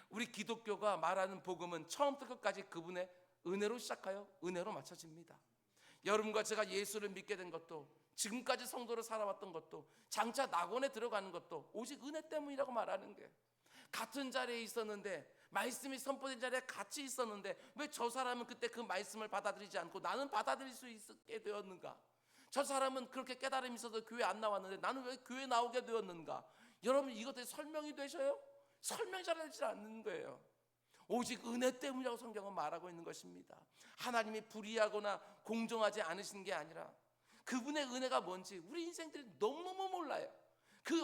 우리 기독교가 말하는 복음은 처음부터 끝까지 그분의 은혜로 시작하여 은혜로 마쳐집니다. 여러분과 제가 예수를 믿게 된 것도, 지금까지 성도로 살아왔던 것도, 장차 낙원에 들어가는 것도 오직 은혜 때문이라고 말하는 거예요. 같은 자리에 있었는데, 말씀이 선포된 자리에 같이 있었는데 왜 저 사람은 그때 그 말씀을 받아들이지 않고 나는 받아들일 수 있게 되었는가? 저 사람은 그렇게 깨달음이 있어도 교회 안 나왔는데 나는 왜 교회 나오게 되었는가? 여러분 이것들이 설명이 되셔요? 설명이 잘 되지 않는 거예요. 오직 은혜 때문이라고 성경은 말하고 있는 것입니다. 하나님이 불의하거나 공정하지 않으신 게 아니라 그분의 은혜가 뭔지 우리 인생들이 너무너무 몰라요. 그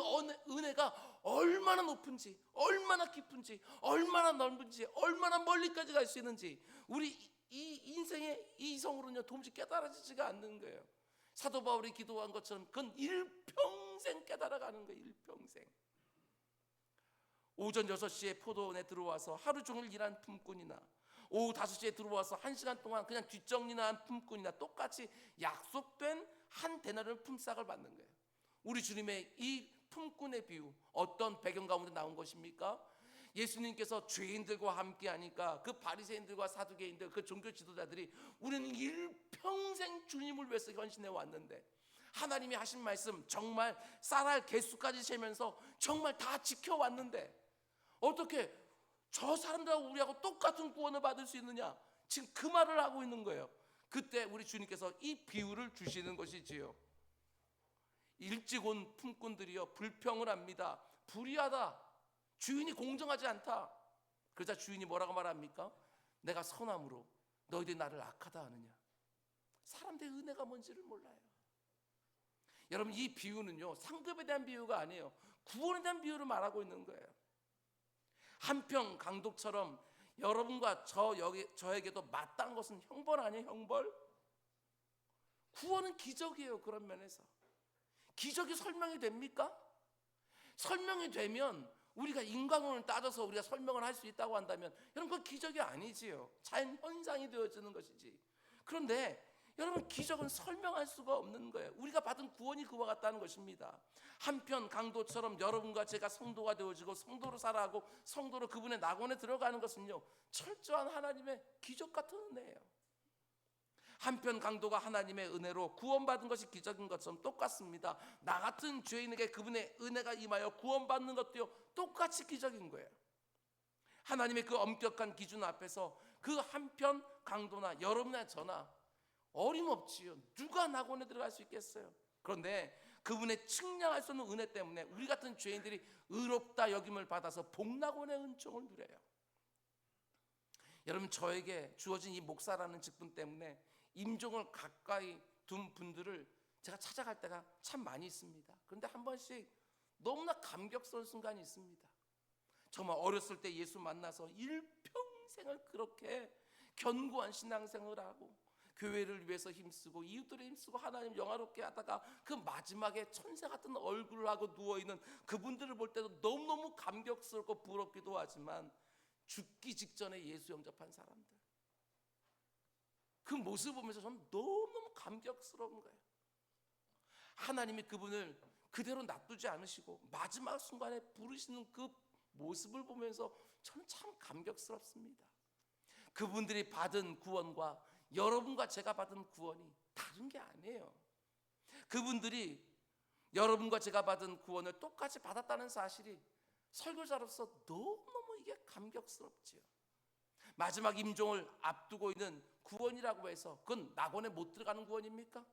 은혜가 얼마나 높은지, 얼마나 깊은지, 얼마나 넓은지, 얼마나 멀리까지 갈 수 있는지 우리 이 인생의 이성으로는요 도무지 깨달아지지가 않는 거예요. 사도 바울이 기도한 것처럼 그건 일평생 깨달아가는 거예요. 일평생. 오전 6시에 포도원에 들어와서 하루 종일 일한 품꾼이나 오후 5시에 들어와서 1시간 동안 그냥 뒷정리나 한 품꾼이나 똑같이 약속된 한 데나리온 품삯을 받는 거예요. 우리 주님의 이 품꾼의 비유 어떤 배경 가운데 나온 것입니까? 예수님께서 죄인들과 함께 하니까 그 바리새인들과 사두개인들, 그 종교 지도자들이 우리는 일평생 주님을 위해서 헌신해 왔는데 하나님이 하신 말씀 정말 쌀알 개수까지 세면서 정말 다 지켜왔는데 어떻게 저 사람들하고 우리하고 똑같은 구원을 받을 수 있느냐? 지금 그 말을 하고 있는 거예요. 그때 우리 주님께서 이 비유를 주시는 것이지요. 일찍 온 품꾼들이여 불평을 합니다. 불의하다. 주인이 공정하지 않다. 그러자 주인이 뭐라고 말합니까? 내가 선함으로 너희들이 나를 악하다 하느냐. 사람들의 은혜가 뭔지를 몰라요. 여러분 이 비유는요 상급에 대한 비유가 아니에요. 구원에 대한 비유를 말하고 있는 거예요. 한평 강독처럼 여러분과 저에게도 마땅한 것은 형벌 아니에요? 형벌? 구원은 기적이에요. 그런 면에서 기적이 설명이 됩니까? 설명이 되면 우리가 인과론을 따져서 우리가 설명을 할 수 있다고 한다면 여러분 그건 기적이 아니지요. 자연 현상이 되어지는 것이지. 그런데 여러분 기적은 설명할 수가 없는 거예요. 우리가 받은 구원이 그와 같다는 것입니다. 한편 강도처럼 여러분과 제가 성도가 되어지고 성도로 살아가고 성도로 그분의 낙원에 들어가는 것은요 철저한 하나님의 기적 같은 은혜예요. 한편 강도가 하나님의 은혜로 구원받은 것이 기적인 것처럼 똑같습니다. 나 같은 죄인에게 그분의 은혜가 임하여 구원받는 것도요 똑같이 기적인 거예요. 하나님의 그 엄격한 기준 앞에서 그 한편 강도나 여러분이나 저나 어림없지요. 누가 낙원에 들어갈 수 있겠어요? 그런데 그분의 측량할 수 없는 은혜 때문에 우리 같은 죄인들이 의롭다 여김을 받아서 복낙원의 은총을 누려요. 여러분 저에게 주어진 이 목사라는 직분 때문에 임종을 가까이 둔 분들을 제가 찾아갈 때가 참 많이 있습니다. 그런데 한 번씩 너무나 감격스러운 순간이 있습니다. 정말 어렸을 때 예수 만나서 일평생을 그렇게 견고한 신앙생활을 하고 교회를 위해서 힘쓰고 이웃들을 힘쓰고 하나님 영화롭게 하다가 그 마지막에 천사 같은 얼굴을 하고 누워있는 그분들을 볼 때도 너무너무 감격스럽고 부럽기도 하지만 죽기 직전에 예수 영접한 사람들 그 모습을 보면서 저는 너무너무 감격스러운 거예요. 하나님이 그분을 그대로 놔두지 않으시고 마지막 순간에 부르시는 그 모습을 보면서 저는 참 감격스럽습니다. 그분들이 받은 구원과 여러분과 제가 받은 구원이 다른 게 아니에요. 그분들이 여러분과 제가 받은 구원을 똑같이 받았다는 사실이 설교자로서 너무너무 이게 감격스럽지요. 마지막 임종을 앞두고 있는 구원이라고 해서 그건 낙원에 못 들어가는 구원입니까?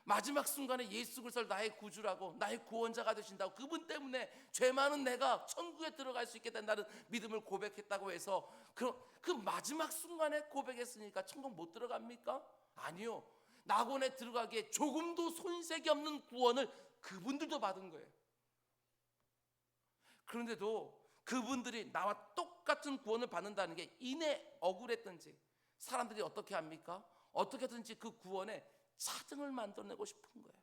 마지막 순간에 예수 그리스도를 나의 구주라고 나의 구원자가 되신다고 그분 때문에 죄 많은 내가 천국에 들어갈 수 있게 된다는 믿음을 고백했다고 해서 그 마지막 순간에 고백했으니까 천국 못 들어갑니까? 아니요. 낙원에 들어가기에 조금도 손색이 없는 구원을 그분들도 받은 거예요. 그런데도 그분들이 나와 똑같은 구원을 받는다는 게 이내 억울했든지 사람들이 어떻게 합니까? 어떻게든지 그 구원에 차등을 만들어내고 싶은 거예요.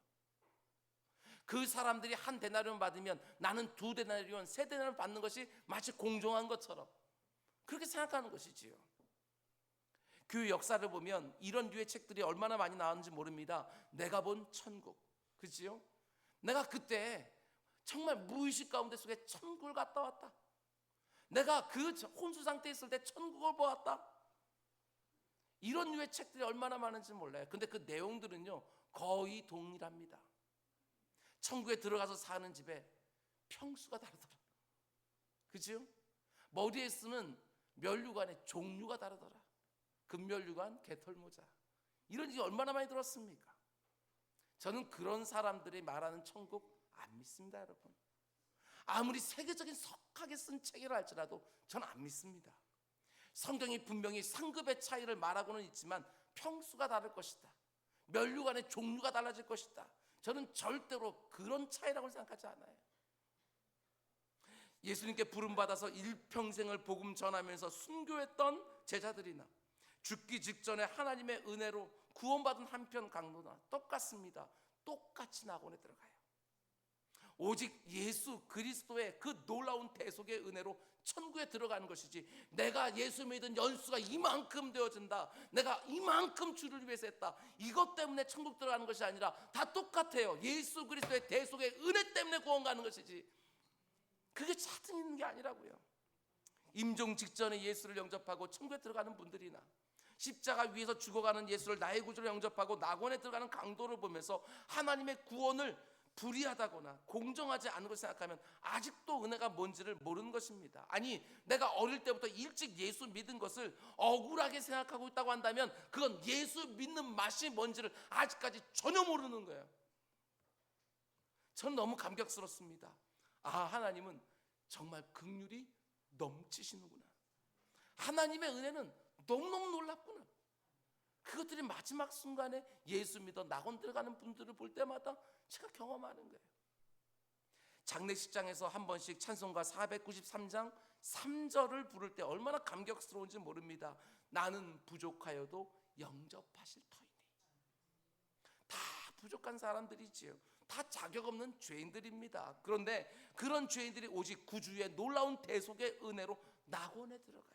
그 사람들이 한 데나리온 받으면 나는 2데나리온, 3데나리온 받는 것이 마치 공정한 것처럼 그렇게 생각하는 것이지요. 교회 역사를 보면 이런 류의 책들이 얼마나 많이 나왔는지 모릅니다. 내가 본 천국, 그렇지요? 내가 그때 정말 무의식 가운데 속에 천국을 갔다 왔다. 내가 그 혼수 상태에 있을 때 천국을 보았다. 이런 류의 책들이 얼마나 많은지 몰라요. 근데 그 내용들은요 거의 동일합니다. 천국에 들어가서 사는 집에 평수가 다르더라. 그죠? 머리에 쓰는 면류관의 종류가 다르더라. 금면류관, 개털모자. 이런 얘기 얼마나 많이 들었습니까? 저는 그런 사람들이 말하는 천국 안 믿습니다, 여러분. 아무리 세계적인 석학에 쓴 책이라 할지라도 저는 안 믿습니다. 성경이 분명히 상급의 차이를 말하고는 있지만 평수가 다를 것이다. 면류관의 종류가 달라질 것이다. 저는 절대로 그런 차이라고 생각하지 않아요. 예수님께 부름받아서 일평생을 복음 전하면서 순교했던 제자들이나 죽기 직전에 하나님의 은혜로 구원받은 한편 강도나 똑같습니다. 똑같이 낙원에 들어가요. 오직 예수 그리스도의 그 놀라운 대속의 은혜로 천국에 들어가는 것이지 내가 예수 믿은 연수가 이만큼 되어진다, 내가 이만큼 주를 위해서 했다, 이것 때문에 천국 들어가는 것이 아니라 다 똑같아요. 예수 그리스도의 대속의 은혜 때문에 구원 가는 것이지 그게 차등 있는 게 아니라고요. 임종 직전에 예수를 영접하고 천국에 들어가는 분들이나 십자가 위에서 죽어가는 예수를 나의 구주로 영접하고 낙원에 들어가는 강도를 보면서 하나님의 구원을 불의하다거나 공정하지 않은 것을 생각하면 아직도 은혜가 뭔지를 모르는 것입니다. 아니 내가 어릴 때부터 일찍 예수 믿은 것을 억울하게 생각하고 있다고 한다면 그건 예수 믿는 맛이 뭔지를 아직까지 전혀 모르는 거예요. 저는 너무 감격스럽습니다. 하나님은 정말 긍휼이 넘치시는구나. 하나님의 은혜는 너무너무 놀랍구나. 그것들이 마지막 순간에 예수 믿어 낙원 들어가는 분들을 볼 때마다 제가 경험하는 거예요. 장례식장에서 한 번씩 찬송가 493장 3절을 부를 때 얼마나 감격스러운지 모릅니다. 나는 부족하여도 영접하실 터이니. 다 부족한 사람들이지요. 다 자격 없는 죄인들입니다. 그런데 그런 죄인들이 오직 구주의 놀라운 대속의 은혜로 낙원에 들어가요.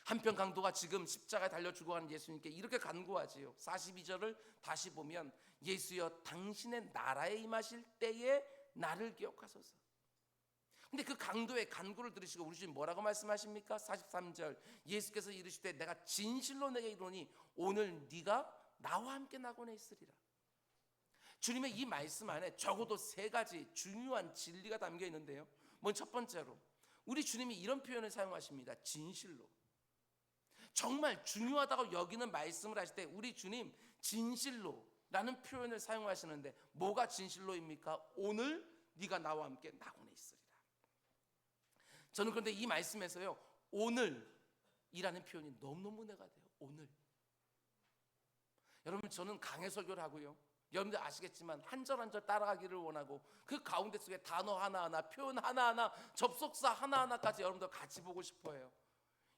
한편 강도가 지금 십자가에 달려 죽어가는 예수님께 이렇게 간구하지요. 42절을 다시 보면 예수여 당신의 나라에 임하실 때에 나를 기억하소서. 근데 그 강도의 간구를 들으시고 우리 주님 뭐라고 말씀하십니까? 43절 예수께서 이르시되 내가 진실로 내게 이르노니 오늘 네가 나와 함께 낙원에 있으리라. 주님의 이 말씀 안에 적어도 세 가지 중요한 진리가 담겨 있는데요. 먼저 첫 번째로 우리 주님이 이런 표현을 사용하십니다. 진실로. 정말 중요하다고 여기는 말씀을 하실 때 우리 주님 진실로라는 표현을 사용하시는데 뭐가 진실로입니까? 오늘 네가 나와 함께 낙원에 있으리라. 저는 그런데 이 말씀에서요 오늘이라는 표현이 너무너무 은혜가 돼요. 오늘. 여러분 저는 강해 설교를 하고요, 여러분들 아시겠지만 한 절 한 절 따라가기를 원하고 그 가운데 속에 단어 하나하나, 표현 하나하나, 접속사 하나하나까지 여러분들 같이 보고 싶어요.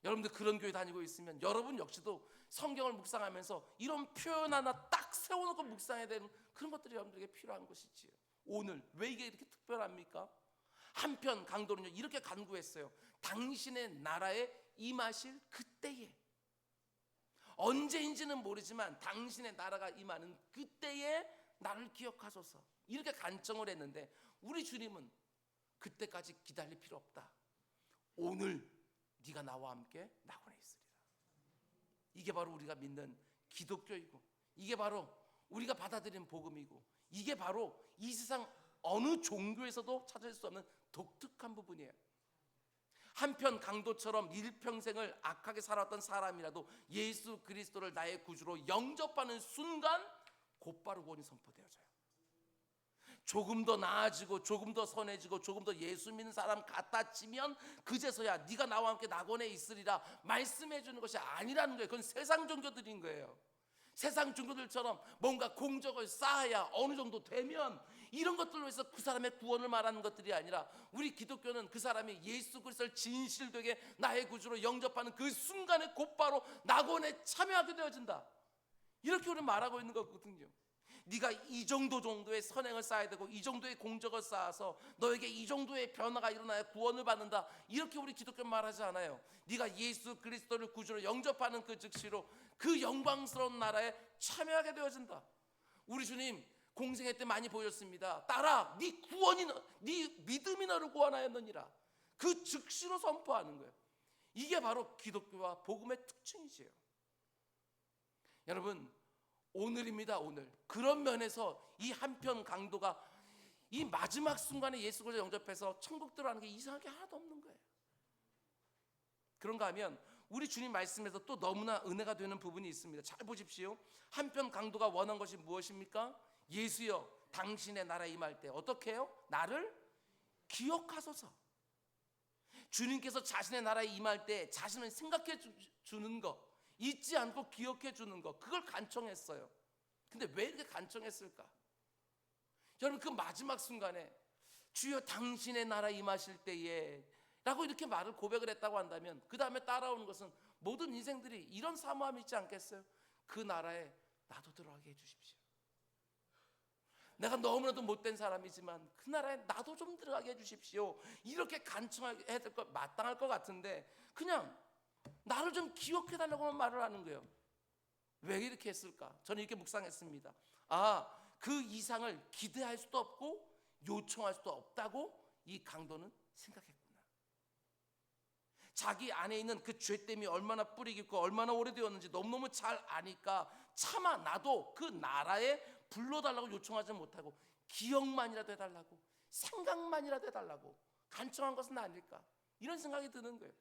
여러분들 그런 교회 다니고 있으면 여러분 역시도 성경을 묵상하면서 이런 표현 하나 딱 세워놓고 묵상해야 되는 그런 것들이 여러분들에게 필요한 것이지요. 오늘 왜 이게 이렇게 특별합니까? 한편 강도는요 이렇게 간구했어요. 당신의 나라에 임하실 그때에, 언제인지는 모르지만 당신의 나라가 임하는 그때에 나를 기억하소서. 이렇게 간청을 했는데 우리 주님은 그때까지 기다릴 필요 없다. 오늘 네가 나와 함께 낙원에 있으리라. 이게 바로 우리가 믿는 기독교이고, 이게 바로 우리가 받아들이는 복음이고, 이게 바로 이 세상 어느 종교에서도 찾을 수 없는 독특한 부분이에요. 한편 강도처럼 일평생을 악하게 살았던 사람이라도 예수 그리스도를 나의 구주로 영접하는 순간 곧바로 구원이 선포되어져요. 조금 더 나아지고 조금 더 선해지고 조금 더 예수 믿는 사람 같아지면 그제서야 네가 나와 함께 낙원에 있으리라 말씀해 주는 것이 아니라는 거예요. 그건 세상 종교들인 거예요. 세상 종교들처럼 뭔가 공적을 쌓아야 어느 정도 되면 이런 것들로 해서 그 사람의 구원을 말하는 것들이 아니라 우리 기독교는 그 사람이 예수 그리스도를 진실되게 나의 구주로 영접하는 그 순간에 곧바로 낙원에 참여하게 되어진다. 이렇게 우리는 말하고 있는 거거든요. 네가 이 정도의 선행을 쌓아야 되고 이 정도의 공적을 쌓아서 너에게 이 정도의 변화가 일어나야 구원을 받는다. 이렇게 우리 기독교는 말하지 않아요. 네가 예수 그리스도를 구주로 영접하는 그 즉시로 그 영광스러운 나라에 참여하게 되어진다. 우리 주님 공생애 때 많이 보였습니다. 딸아, 네 구원이 네 믿음이 너를 구원하였느니라. 그 즉시로 선포하는 거예요. 이게 바로 기독교와 복음의 특징이지요. 여러분 오늘입니다. 오늘. 그런 면에서 이 한편 강도가 이 마지막 순간에 예수 그리스도를 영접해서 천국 들어가는 게 이상한 게 하나도 없는 거예요. 그런가 하면 우리 주님 말씀에서 또 너무나 은혜가 되는 부분이 있습니다. 잘 보십시오. 한편 강도가 원한 것이 무엇입니까? 예수여 당신의 나라에 임할 때 어떻게 해요? 나를 기억하소서. 주님께서 자신의 나라에 임할 때 자신을 생각해 주는 것, 잊지 않고 기억해 주는 것, 그걸 간청했어요. 근데 왜 이렇게 간청했을까? 여러분 그 마지막 순간에 주여 당신의 나라에 임하실 때에 라고 이렇게 말을 고백을 했다고 한다면 그 다음에 따라오는 것은 모든 인생들이 이런 사모함이 있지 않겠어요? 그 나라에 나도 들어가게 해주십시오. 내가 너무나도 못된 사람이지만 그 나라에 나도 좀 들어가게 해주십시오. 이렇게 간청해야 될 것, 마땅할 것 같은데 그냥 나를 좀 기억해달라고만 말을 하는 거예요. 왜 이렇게 했을까? 저는 이렇게 묵상했습니다. 그 이상을 기대할 수도 없고 요청할 수도 없다고 이 강도는 생각했구나. 자기 안에 있는 그 죄됨이 얼마나 뿌리 깊고 얼마나 오래되었는지 너무너무 잘 아니까 차마 나도 그 나라에 불러달라고 요청하지 못하고 기억만이라도 해달라고, 생각만이라도 해달라고 간청한 것은 아닐까, 이런 생각이 드는 거예요.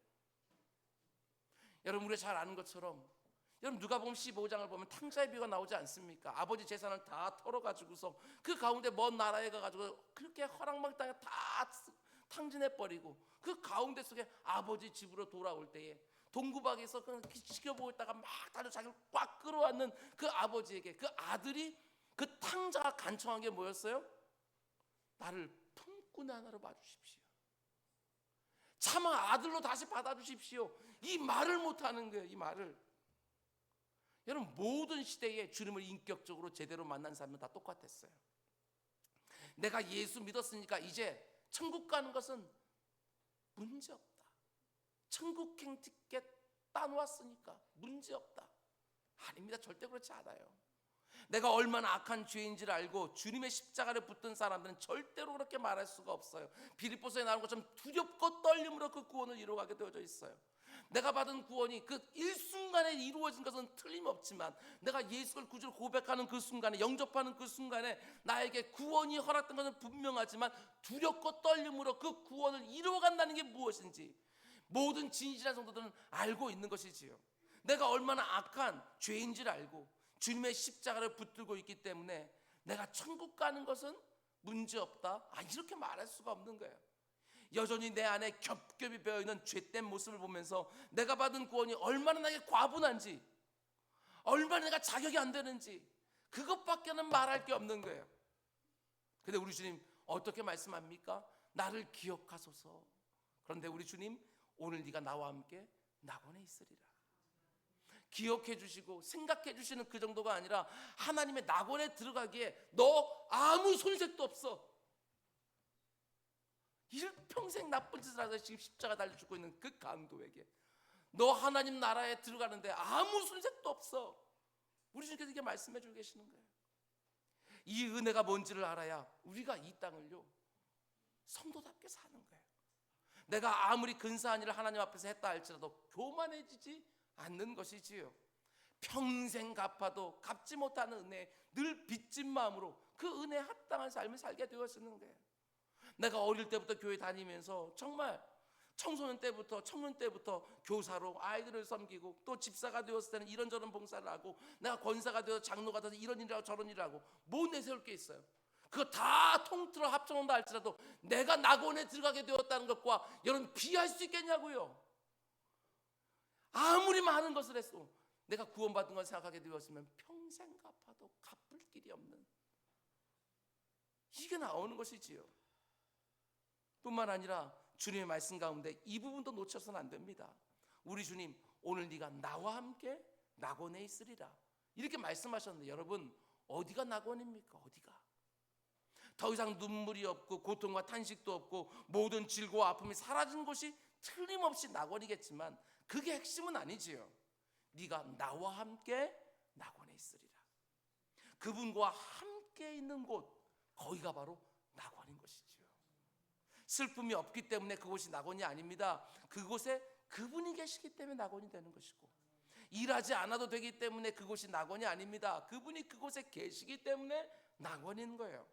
여러분 우리가 잘 아는 것처럼 여러분 누가복음 15장을 보면 탕자의 비유가 나오지 않습니까? 아버지 재산을 다 털어가지고서 그 가운데 먼 나라에 가가지고 그렇게 허락만 땅에 다 탕진해버리고 그 가운데 속에 아버지 집으로 돌아올 때에 동구박에서 그냥 지켜보고 있다가 막 다들 자기를 꽉 끌어안는 그 아버지에게 그 아들이 그 탕자가 간청한 게 뭐였어요? 나를 품꾼 하나로 봐주십시오. 차마 아들로 다시 받아주십시오. 이 말을 못하는 거예요. 이 말을. 여러분, 모든 시대에 주님을 인격적으로 제대로 만난 사람은 다 똑같았어요. 내가 예수 믿었으니까 이제 천국 가는 것은 문제없다. 천국행 티켓 따놓았으니까 문제없다. 아닙니다. 절대 그렇지 않아요. 내가 얼마나 악한 죄인지를 알고 주님의 십자가를 붙든 사람들은 절대로 그렇게 말할 수가 없어요. 빌립보서에 나오는 것처럼 두렵고 떨림으로 그 구원을 이루어가게 되어져 있어요. 내가 받은 구원이 그 일순간에 이루어진 것은 틀림없지만 내가 예수를 구주로 고백하는 그 순간에, 영접하는 그 순간에 나에게 구원이 허락된 것은 분명하지만 두렵고 떨림으로 그 구원을 이루어간다는 게 무엇인지 모든 진실한 성도들은 알고 있는 것이지요. 내가 얼마나 악한 죄인지를 알고 주님의 십자가를 붙들고 있기 때문에 내가 천국 가는 것은 문제없다, 이렇게 말할 수가 없는 거예요. 여전히 내 안에 겹겹이 배어있는 죄된 모습을 보면서 내가 받은 구원이 얼마나 나에게 과분한지, 얼마나 내가 자격이 안 되는지 그것밖에는 말할 게 없는 거예요. 근데 우리 주님 어떻게 말씀합니까? 나를 기억하소서. 그런데 우리 주님, 오늘 네가 나와 함께 낙원에 있으리라. 기억해 주시고 생각해 주시는 그 정도가 아니라 하나님의 낙원에 들어가기에 너 아무 손색도 없어. 일평생 나쁜 짓을 하서 지금 십자가 달려 죽고 있는 그 강도에게 너 하나님 나라에 들어가는데 아무 손색도 없어. 우리 주님께서 이렇게 말씀해 주고 계시는 거예요. 이 은혜가 뭔지를 알아야 우리가 이 땅을요 성도답게 사는 거예요. 내가 아무리 근사한 일을 하나님 앞에서 했다 할지라도 교만해지지 않는 것이지요. 평생 갚아도 갚지 못하는 은혜, 늘 빚진 마음으로 그 은혜에 합당한 삶을 살게 되었는 거예요. 내가 어릴 때부터 교회 다니면서 정말 청소년 때부터, 청년 때부터 교사로 아이들을 섬기고 또 집사가 되었을 때는 이런저런 봉사를 하고 내가 권사가 되어서 장로가 돼서 이런 일을 하고 저런 일을 하고 뭐 내세울 게 있어요. 그거 다 통틀어 합쳐놓는다 할지라도 내가 낙원에 들어가게 되었다는 것과 여러분 비할 수 있겠냐고요. 아무리 많은 것을 했어 내가 구원받은 걸 생각하게 되었으면 평생 갚아도 갚을 길이 없는 이게 나오는 것이지요. 뿐만 아니라 주님의 말씀 가운데 이 부분도 놓쳐서는 안 됩니다. 우리 주님, 오늘 네가 나와 함께 낙원에 있으리라 이렇게 말씀하셨는데 여러분, 어디가 낙원입니까? 어디가? 더 이상 눈물이 없고 고통과 탄식도 없고 모든 질고와 아픔이 사라진 곳이 틀림없이 낙원이겠지만 그게 핵심은 아니지요. 네가 나와 함께 낙원에 있으리라. 그분과 함께 있는 곳, 거기가 바로 낙원인 것이지요. 슬픔이 없기 때문에 그곳이 낙원이 아닙니다. 그곳에 그분이 계시기 때문에 낙원이 되는 것이고, 일하지 않아도 되기 때문에 그곳이 낙원이 아닙니다. 그분이 그곳에 계시기 때문에 낙원인 거예요.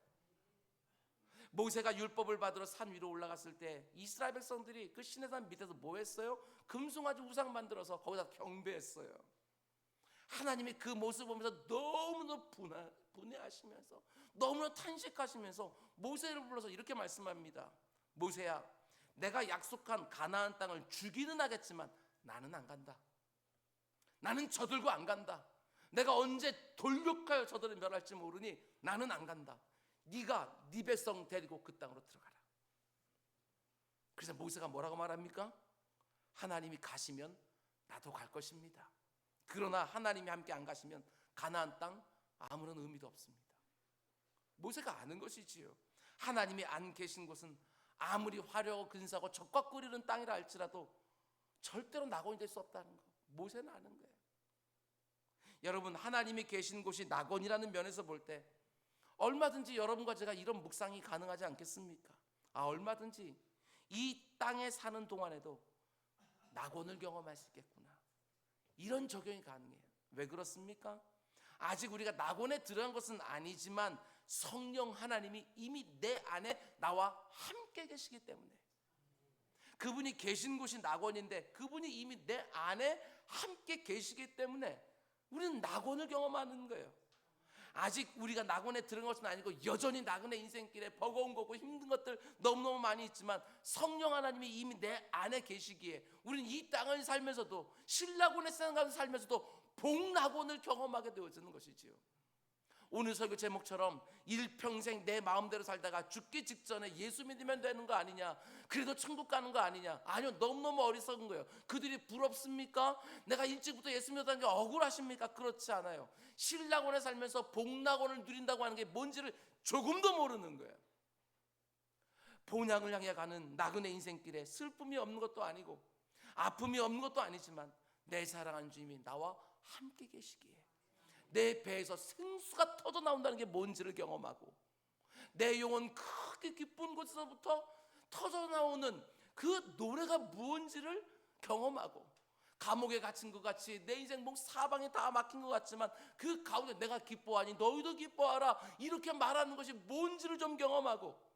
모세가 율법을 받으러 산 위로 올라갔을 때 이스라엘 백성들이 그 시내산 밑에서 뭐 했어요? 금송아지 우상 만들어서 거기다 경배했어요. 하나님이 그 모습을 보면서 너무너무 분해하시면서 너무나 탄식하시면서 모세를 불러서 이렇게 말씀합니다. 모세야, 내가 약속한 가나안 땅을 주기는 하겠지만 나는 안 간다. 나는 저들과 안 간다. 내가 언제 돌격하여 저들을 멸할지 모르니 나는 안 간다. 네가 네 백성 데리고 그 땅으로 들어가라. 그래서 모세가 뭐라고 말합니까? 하나님이 가시면 나도 갈 것입니다. 그러나 하나님이 함께 안 가시면 가나안 땅 아무런 의미도 없습니다. 모세가 아는 것이지요. 하나님이 안 계신 곳은 아무리 화려하고 근사하고 적과 끓이는 땅이라 할지라도 절대로 낙원이 될 수 없다는 거 모세는 아는 거예요. 여러분, 하나님이 계신 곳이 낙원이라는 면에서 볼 때 얼마든지 여러분과 제가 이런 묵상이 가능하지 않겠습니까? 얼마든지 이 땅에 사는 동안에도 낙원을 경험할 수 있겠구나, 이런 적용이 가능해요. 왜 그렇습니까? 아직 우리가 낙원에 들어간 것은 아니지만 성령 하나님이 이미 내 안에 나와 함께 계시기 때문에, 그분이 계신 곳이 낙원인데 그분이 이미 내 안에 함께 계시기 때문에 우리는 낙원을 경험하는 거예요. 아직 우리가 낙원에 들어간 것은 아니고 여전히 낙원의 인생길에 버거운 거고 힘든 것들 너무너무 많이 있지만 성령 하나님이 이미 내 안에 계시기에 우리는 이 땅을 살면서도 신낙원에 살면서도 복낙원을 경험하게 되어지는 것이지요. 오늘 설교 제목처럼 일평생 내 마음대로 살다가 죽기 직전에 예수 믿으면 되는 거 아니냐, 그래도 천국 가는 거 아니냐. 아니요, 너무너무 어리석은 거예요. 그들이 부럽습니까? 내가 일찍부터 예수 믿었다는 게 억울하십니까? 그렇지 않아요. 신락원에 살면서 복락원을 누린다고 하는 게 뭔지를 조금도 모르는 거예요. 본향을 향해 가는 나그네 인생길에 슬픔이 없는 것도 아니고 아픔이 없는 것도 아니지만 내 사랑하는 주님이 나와 함께 계시기에 내 배에서 생수가 터져 나온다는 게 뭔지를 경험하고 내 영혼 크게 기쁜 곳에서부터 터져 나오는 그 노래가 무엇인지를 경험하고 감옥에 갇힌 것 같이 내 인생 목 사방이 다 막힌 것 같지만 그 가운데 내가 기뻐하니 너희도 기뻐하라, 이렇게 말하는 것이 뭔지를 좀 경험하고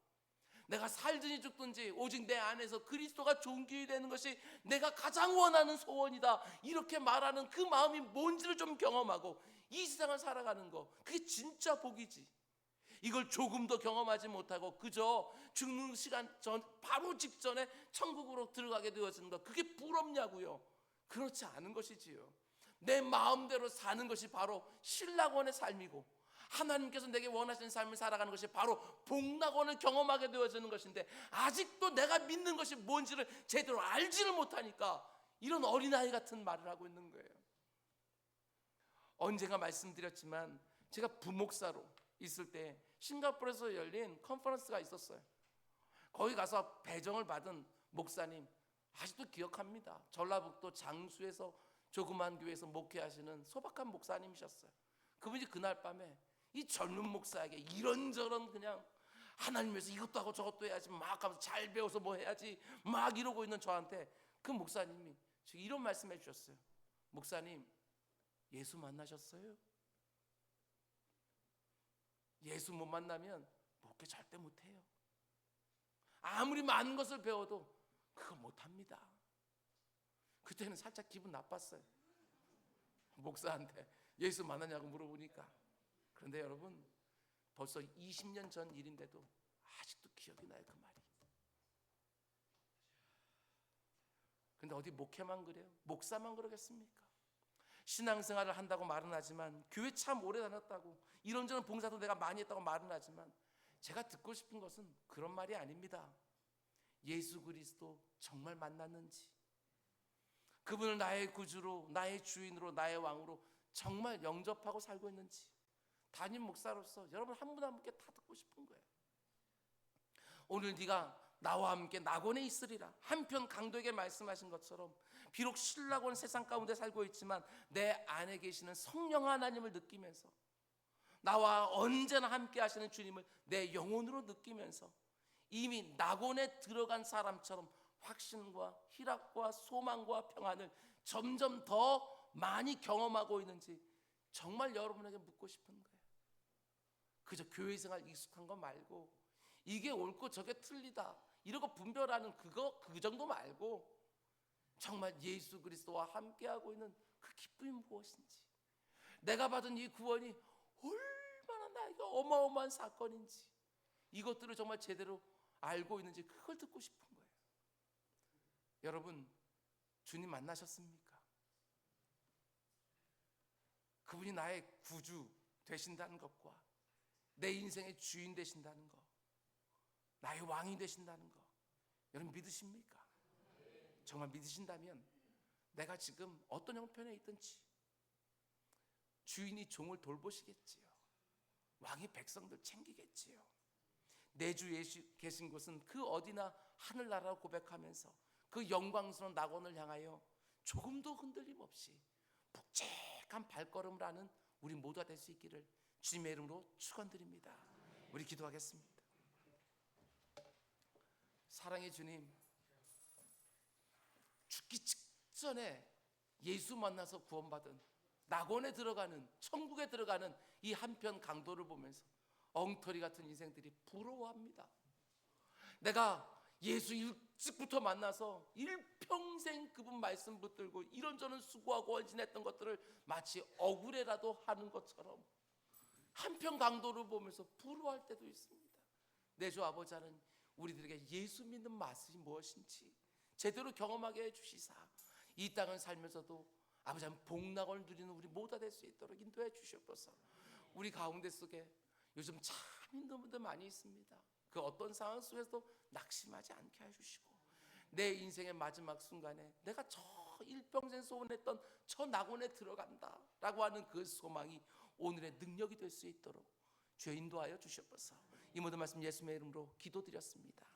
내가 살든지 죽든지 오직 내 안에서 그리스도가 존귀히 되는 것이 내가 가장 원하는 소원이다, 이렇게 말하는 그 마음이 뭔지를 좀 경험하고 이 세상을 살아가는 거, 그게 진짜 복이지. 이걸 조금 더 경험하지 못하고 그저 죽는 시간 전 바로 직전에 천국으로 들어가게 되어지는 것, 그게 부럽냐고요? 그렇지 않은 것이지요. 내 마음대로 사는 것이 바로 신락원의 삶이고 하나님께서 내게 원하시는 삶을 살아가는 것이 바로 복락원을 경험하게 되어지는 것인데 아직도 내가 믿는 것이 뭔지를 제대로 알지를 못하니까 이런 어린아이 같은 말을 하고 있는 거예요. 언젠가 말씀드렸지만 제가 부목사로 있을 때 싱가포르에서 열린 컨퍼런스가 있었어요. 거기 가서 배정을 받은 목사님 아직도 기억합니다. 전라북도 장수에서 조그만 교회에서 목회하시는 소박한 목사님이셨어요. 그분이 그날 밤에 이 젊은 목사에게 이런저런 그냥 하나님 위해서 이것도 하고 저것도 해야지 막 하면서 잘 배워서 뭐 해야지 막 이러고 있는 저한테 그 목사님이 이런 말씀해 주셨어요. 목사님, 예수 만나셨어요? 예수 못 만나면 목회 절대 못해요. 아무리 많은 것을 배워도 그거 못합니다. 그때는 살짝 기분 나빴어요. 목사한테 예수 만나냐고 물어보니까. 그런데 여러분, 벌써 20년 전 일인데도 아직도 기억이 나요, 그 말이. 근데 어디 목회만 그래요? 목사만 그러겠습니까? 신앙생활을 한다고 말은 하지만 교회 참 오래 다녔다고 이런저런 봉사도 내가 많이 했다고 말은 하지만 제가 듣고 싶은 것은 그런 말이 아닙니다. 예수 그리스도 정말 만났는지, 그분을 나의 구주로, 나의 주인으로, 나의 왕으로 정말 영접하고 살고 있는지, 담임 목사로서 여러분 한 분 한 분께 다 듣고 싶은 거예요. 오늘 네가 나와 함께 낙원에 있으리라, 한편 강도에게 말씀하신 것처럼 비록 신락원 세상 가운데 살고 있지만 내 안에 계시는 성령 하나님을 느끼면서 나와 언제나 함께 하시는 주님을 내 영혼으로 느끼면서 이미 낙원에 들어간 사람처럼 확신과 희락과 소망과 평안을 점점 더 많이 경험하고 있는지 정말 여러분에게 묻고 싶은 거예요. 그저 교회 생활 익숙한 거 말고 이게 옳고 저게 틀리다 이러고 분별하는 그 정도 말고 정말 예수 그리스도와 함께하고 있는 그 기쁨이 무엇인지, 내가 받은 이 구원이 얼마나 나에게 어마어마한 사건인지 이것들을 정말 제대로 알고 있는지 그걸 듣고 싶은 거예요. 여러분, 주님 만나셨습니까? 그분이 나의 구주 되신다는 것과 내 인생의 주인 되신다는 것, 나의 왕이 되신다는 것, 여러분 믿으십니까? 정말 믿으신다면 내가 지금 어떤 형편에 있든지 주인이 종을 돌보시겠지요. 왕이 백성들 챙기겠지요. 내 주 예수 계신 곳은 그 어디나 하늘나라로 고백하면서 그 영광스러운 낙원을 향하여 조금도 흔들림 없이 묵직한 발걸음을 하는 우리 모두가 될 수 있기를 주님의 이름으로 축원드립니다. 우리 기도하겠습니다. 사랑의 주님, 죽기 직전에 예수 만나서 구원받은 낙원에 들어가는, 천국에 들어가는 이 한편 강도를 보면서 엉터리 같은 인생들이 부러워합니다. 내가 예수 일찍부터 만나서 일평생 그분 말씀 붙들고 이런저런 수고하고 헌신했던 것들을 마치 억울해라도 하는 것처럼 한편 강도를 보면서 부러워할 때도 있습니다. 내 주 아버지 하는 우리들에게 예수 믿는 맛이 무엇인지 제대로 경험하게 해주시사 이 땅을 살면서도 아버지 하나님 복락을 누리는 우리 모두가 될 수 있도록 인도해 주시옵소서. 우리 가운데 속에 요즘 참 힘든 분들 많이 있습니다. 그 어떤 상황 속에서도 낙심하지 않게 해주시고, 내 인생의 마지막 순간에 내가 저 일평생 소원했던 저 낙원에 들어간다 라고 하는 그 소망이 오늘의 능력이 될 수 있도록 주여 인도하여 주시옵소서. 이 모든 말씀 예수님의 이름으로 기도드렸습니다.